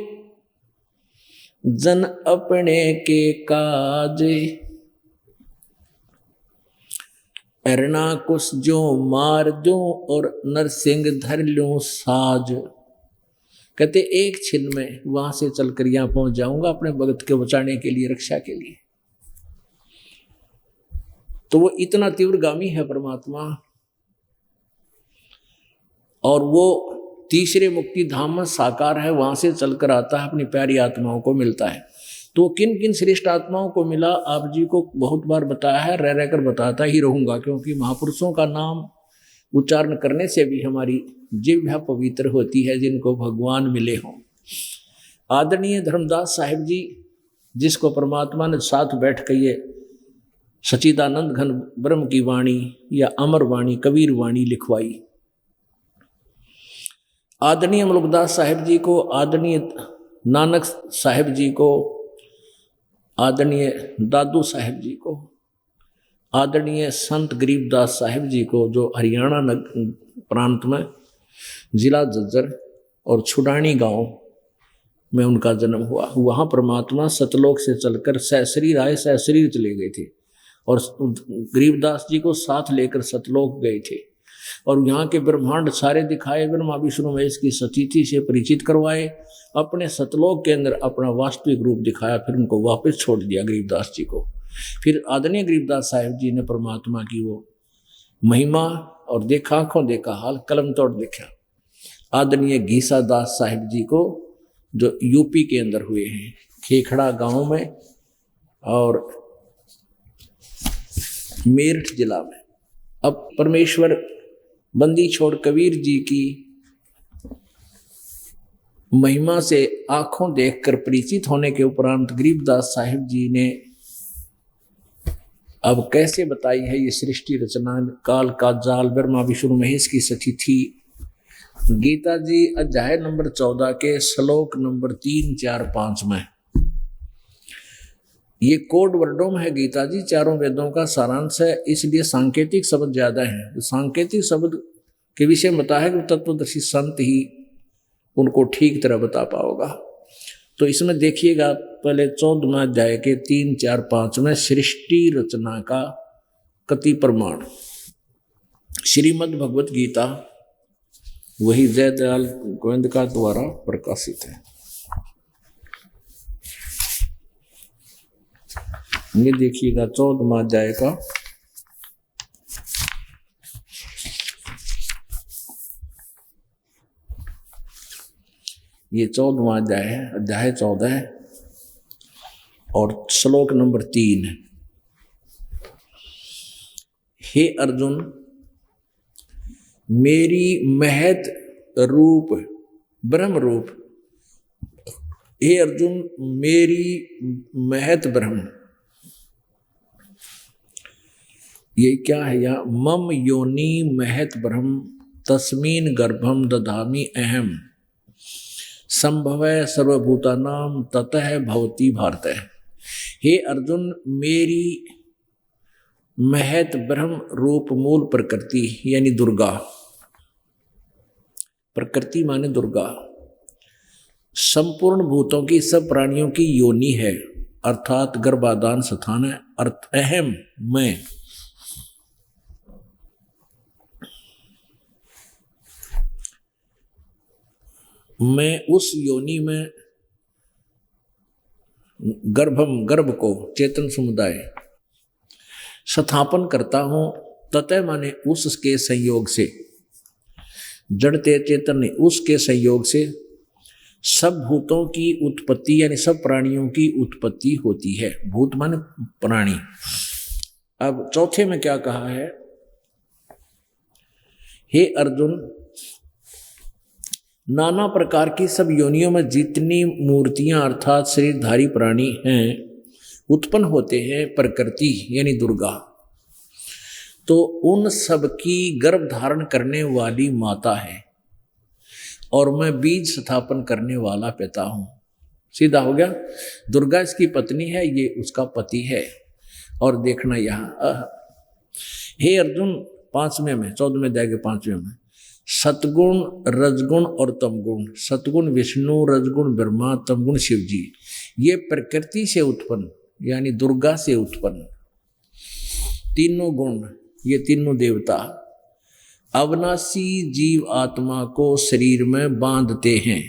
जन अपने के काज, एरणाकुश जो मार दूं और नरसिंह धर लूं साज। कहते एक छिन में वहां से चलकर यहां पहुंच जाऊंगा अपने भगत के बचाने के लिए, रक्षा के लिए। तो वो इतना तीव्रगामी है परमात्मा, और वो तीसरे मुक्ति धाम में साकार है, वहां से चलकर आता है, अपनी प्यारी आत्माओं को मिलता है। तो किन किन श्रेष्ठ आत्माओं को मिला, आप जी को बहुत बार बताया है, रह रहकर बताता ही रहूंगा, क्योंकि महापुरुषों का नाम उच्चारण करने से भी हमारी जिह्वा पवित्र होती है, जिनको भगवान मिले हों। आदरणीय धर्मदास साहिब जी, जिसको परमात्मा ने साथ बैठ कर ये सच्चिदानंद घन ब्रह्म की वाणी या अमर वाणी, कबीर वाणी लिखवाई। आदरणीय मुल्कदास साहिब जी को, आदरणीय नानक साहिब जी को, आदरणीय दादू साहिब जी को, आदरणीय संत गरीबदास साहिब जी को, जो हरियाणा प्रांत में जिला झज्जर और छुडानी गांव में उनका जन्म हुआ। वहाँ परमात्मा सतलोक से चलकर सहशरीर आए, सहशरीर चले गए थे, और गरीबदास जी को साथ लेकर सतलोक गए थे, और यहाँ के ब्रह्मांड सारे दिखाए, ब्रह्मा विष्णु महेश की सतीथि से परिचित करवाए, अपने सतलोक के अंदर अपना वास्तविक रूप दिखाया, फिर उनको वापस छोड़ दिया गरीबदास जी को। फिर आदरणीय गरीबदास साहिब जी ने परमात्मा की वो महिमा और देखा आंखों देखा हाल, कलम तोड़ देखा आदरणीय गीसा दास साहिब जी को, जो यूपी के अंदर हुए हैं, खेखड़ा गांव में और मेरठ जिला में। अब परमेश्वर बंदी छोड़ कबीर जी की महिमा से आंखों देखकर परिचित होने के उपरांत गरीबदास साहिब जी ने अब कैसे बताई है ये सृष्टि रचना, काल का जाल, ब्रह्मा विष्णु महेश की सखी थी। गीता जी अध्याय नंबर 14 के श्लोक नंबर 3, 4, 5 में ये कोड वर्डों में है। गीता जी चारों वेदों का सारांश है, इसलिए सांकेतिक शब्द ज्यादा हैं। सांकेतिक शब्द के विषय में बताया है कि तत्वदर्शी संत ही उनको ठीक तरह बता पाओगा। तो इसमें देखिएगा पहले 14वां अध्याय के 3, 4, 5 में सृष्टि रचना का कति प्रमाण श्रीमद् भगवत गीता वही जयदयाल गोविंदका द्वारा प्रकाशित है। ये देखिएगा 14वां अध्याय का ये 14वां अध्याय है, अध्याय 14 है और श्लोक नंबर 3 है। हे अर्जुन, मेरी महत रूप ब्रह्म रूप, हे अर्जुन मेरी महत ब्रह्म, ये क्या है या मम योनि महत ब्रह्म तस्मीन गर्भम दधामि अहम संभवः सर्वभूतानां ततः भवति भारत। हे अर्जुन, मेरी महत ब्रह्म रूप मूल प्रकृति यानी दुर्गा, प्रकृति माने दुर्गा, संपूर्ण भूतों की सब प्राणियों की योनि है, अर्थात गर्भाधान स्थान है। अर्थ अहम मैं उस योनि में गर्भ को चेतन समुदाय स्थापन करता हूं। ततः माने उसके संयोग से, जड़ते चेतन उसके संयोग से सब भूतों की उत्पत्ति यानी सब प्राणियों की उत्पत्ति होती है। भूत माने प्राणी। अब चौथे में क्या कहा है, हे अर्जुन, नाना प्रकार की सब योनियों में जितनी मूर्तियां अर्थात शरीरधारी प्राणी हैं उत्पन्न होते हैं, प्रकृति यानी दुर्गा, तो उन सब की गर्भ धारण करने वाली माता है और मैं बीज स्थापन करने वाला पिता हूं। सीधा हो गया। दुर्गा इसकी पत्नी है, ये उसका पति है। और देखना यहां, हे अर्जुन 5वें में 14वें अध्याय के 5वें में सतगुण रजगुण और तमगुण, सतगुण विष्णु, रजगुण ब्रह्मा, तमगुण शिव जी, ये प्रकृति से उत्पन्न यानी दुर्गा से उत्पन्न तीनों गुण, ये तीनों देवता अविनाशी जीव आत्मा को शरीर में बांधते हैं,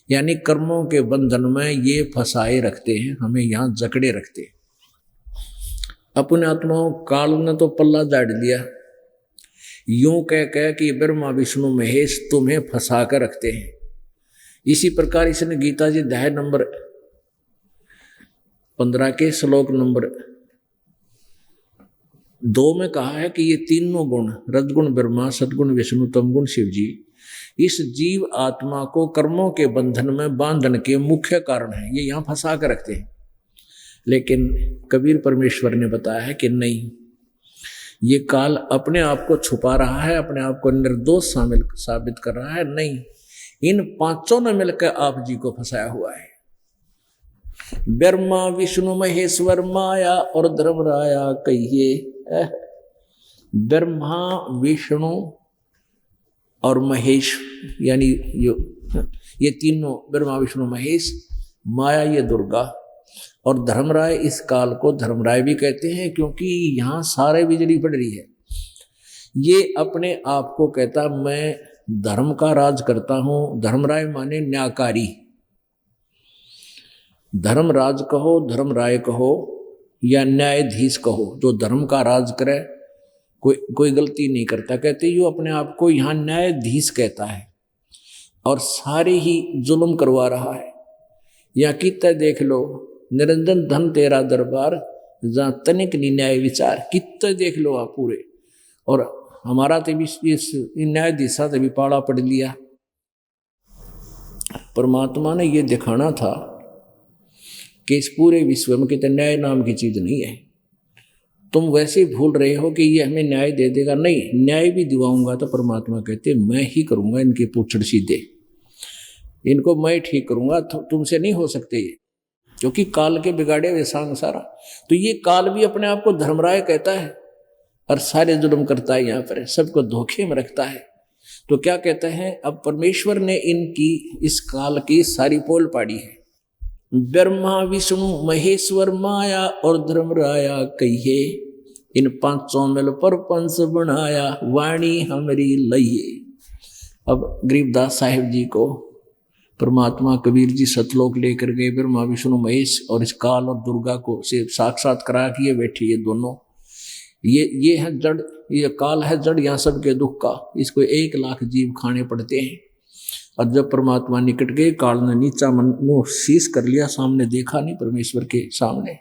यानी कर्मों के बंधन में ये फंसाए रखते हैं, हमें यहां जकड़े रखते हैं। अपने आत्माओं काल ने तो पल्ला झाड़ दिया, यूं कह कि ब्रह्मा विष्णु महेश तुम्हें फंसा कर रखते हैं। इसी प्रकार इसने गीता जी अध्याय नंबर 15 के श्लोक नंबर 2 में कहा है कि ये तीनों गुण रजगुण ब्रह्मा, सदगुण विष्णु, तमगुण शिव जी इस जीव आत्मा को कर्मों के बंधन में बांधन के मुख्य कारण है, ये यहां फंसा कर रखते हैं। लेकिन कबीर परमेश्वर ने बताया है कि नहीं, ये काल अपने आप को छुपा रहा है, अपने आप को निर्दोष साबित कर रहा है। नहीं, इन पांचों ने मिलकर आप जी को फंसाया हुआ है। ब्रह्मा विष्णु महेश्वर माया और धर्मराया कहिए। ब्रह्मा विष्णु और महेश यानी ये तीनों, ब्रह्मा विष्णु महेश, माया ये दुर्गा, और धर्मराय इस काल को धर्मराय भी कहते हैं क्योंकि यहाँ सारे बिजली पड़ रही है। ये अपने आप को कहता मैं धर्म का राज करता हूँ। धर्मराय माने न्यायकारी, धर्मराज कहो, धर्मराय कहो या न्यायाधीश कहो, जो धर्म का राज करे कोई गलती नहीं करता। कहते यो अपने आप को यहाँ न्यायाधीश कहता है और सारे ही जुल्म करवा रहा है। या कितना देख लो, निरंजन धन तेरा दरबार, जहाँ तनिक नी न्याय विचार, कितना देख लो आप पूरे। और हमारा तो भी इस न्यायाधीशा से भी पाड़ा पड़ लिया। परमात्मा ने ये दिखाना था कि इस पूरे विश्व में कितने न्याय नाम की चीज नहीं है। तुम वैसे भूल रहे हो कि ये हमें न्याय दे देगा, नहीं, न्याय भी दिवाऊंगा तो परमात्मा कहते मैं ही करूंगा, इनके पूछड़ सीधे, इनको मैं ठीक करूंगा, तुमसे नहीं हो सकते ये, क्योंकि काल के बिगाड़े हुए सांग सारा। तो ये काल भी अपने आप को धर्मराय कहता है और सारे जुल्म करता है, यहाँ पर सबको धोखे में रखता है। तो क्या कहते हैं, अब परमेश्वर ने इनकी इस काल की सारी पोल पाड़ी है। ब्रह्मा विष्णु महेश्वर माया और धर्मराया कहिए, इन पांचों मिल पर पंच बनाया, वाणी हमारी लइए। अब गरीबदास साहिब जी को परमात्मा कबीर जी सतलोक लेकर गए, ब्रह्मा विष्णु महेश और इस काल और दुर्गा को से साक्षात करा किए बैठे ये दोनों। ये है जड़, ये काल है जड़ यहाँ सबके दुख का, इसको 1 लाख जीव खाने पड़ते हैं। और जब परमात्मा निकट गए, काल ने नीचा मन शीश कर लिया, सामने देखा नहीं परमेश्वर के सामने।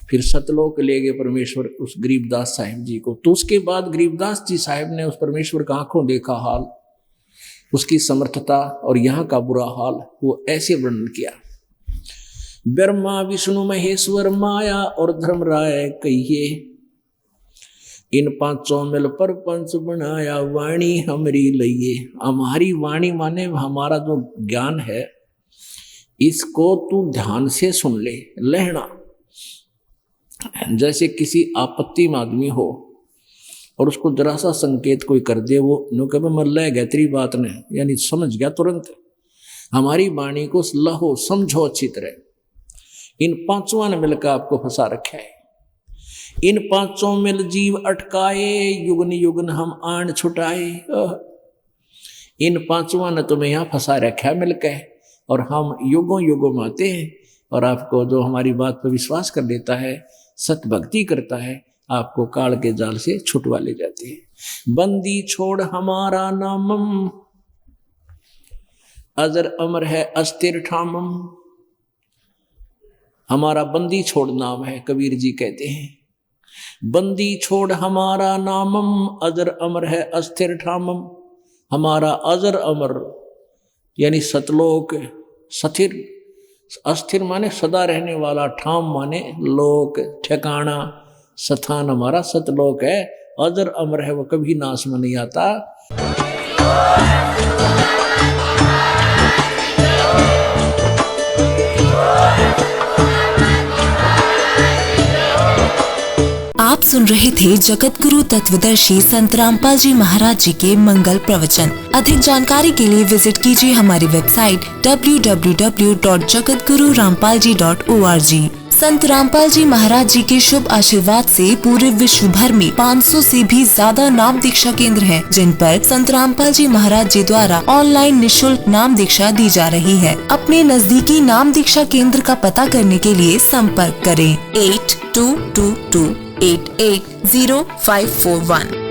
फिर सतलोक ले गए परमेश्वर उस गरीबदास साहिब जी को। तो उसके बाद गरीबदास जी साहिब ने उस परमेश्वर का आंखों देखा हाल, उसकी समर्थता और यहाँ का बुरा हाल, वो ऐसे वर्णन किया। ब्रह्मा विष्णु महेश्वर माया और धर्मराय कहिए, इन पांचों मिल पर पंच बनाया, वाणी हमारी लइए। हमारी वाणी माने हमारा जो ज्ञान है, इसको तू ध्यान से सुन ले। लहना, जैसे किसी आपत्ति में आदमी हो और उसको जरा सा संकेत कोई कर दे, वो नो कभी मर ले गया तेरी बात ने, यानी समझ गया तुरंत। हमारी वाणी को लहो समझो अच्छी तरह। इन पांचों ने मिलकर आपको फंसा रखा है। इन पांचों मिल जीव अटकाए, युगन युगन हम आन छुटाए। इन पांचों ने तुम्हें यहाँ फंसा रखा है मिलकर, और हम युगों युगों में आते हैं। और आपको जो हमारी बात पर विश्वास कर लेता है, सत भक्ति करता है, आपको काल के जाल से छुटवा ले जाते हैं। बंदी छोड़ हमारा नामम, अजर अमर है अस्थिर ठामम। हमारा बंदी छोड़ नाम है, कबीर जी कहते हैं। बंदी छोड़ हमारा नामम, अजर अमर है अस्थिर ठामम। हमारा अजर अमर यानी सतलोक, स्थिर, अस्थिर माने सदा रहने वाला, ठाम माने लोक ठिकाना, स्थान हमारा सतलोक है। अजर अमर है, वो कभी नाश में नहीं आता। आप सुन रहे थे जगत गुरु तत्वदर्शी संत रामपाल जी महाराज जी के मंगल प्रवचन। अधिक जानकारी के लिए विजिट कीजिए हमारी वेबसाइट www.jagatgururampalji.org। संत रामपाल जी महाराज जी के शुभ आशीर्वाद से पूरे विश्व भर में 500 से भी ज्यादा नाम दीक्षा केंद्र हैं, जिन पर संत रामपाल जी महाराज जी द्वारा ऑनलाइन निःशुल्क नाम दीक्षा दी जा रही है। अपने नजदीकी नाम दीक्षा केंद्र का पता करने के लिए संपर्क करें 8222880541।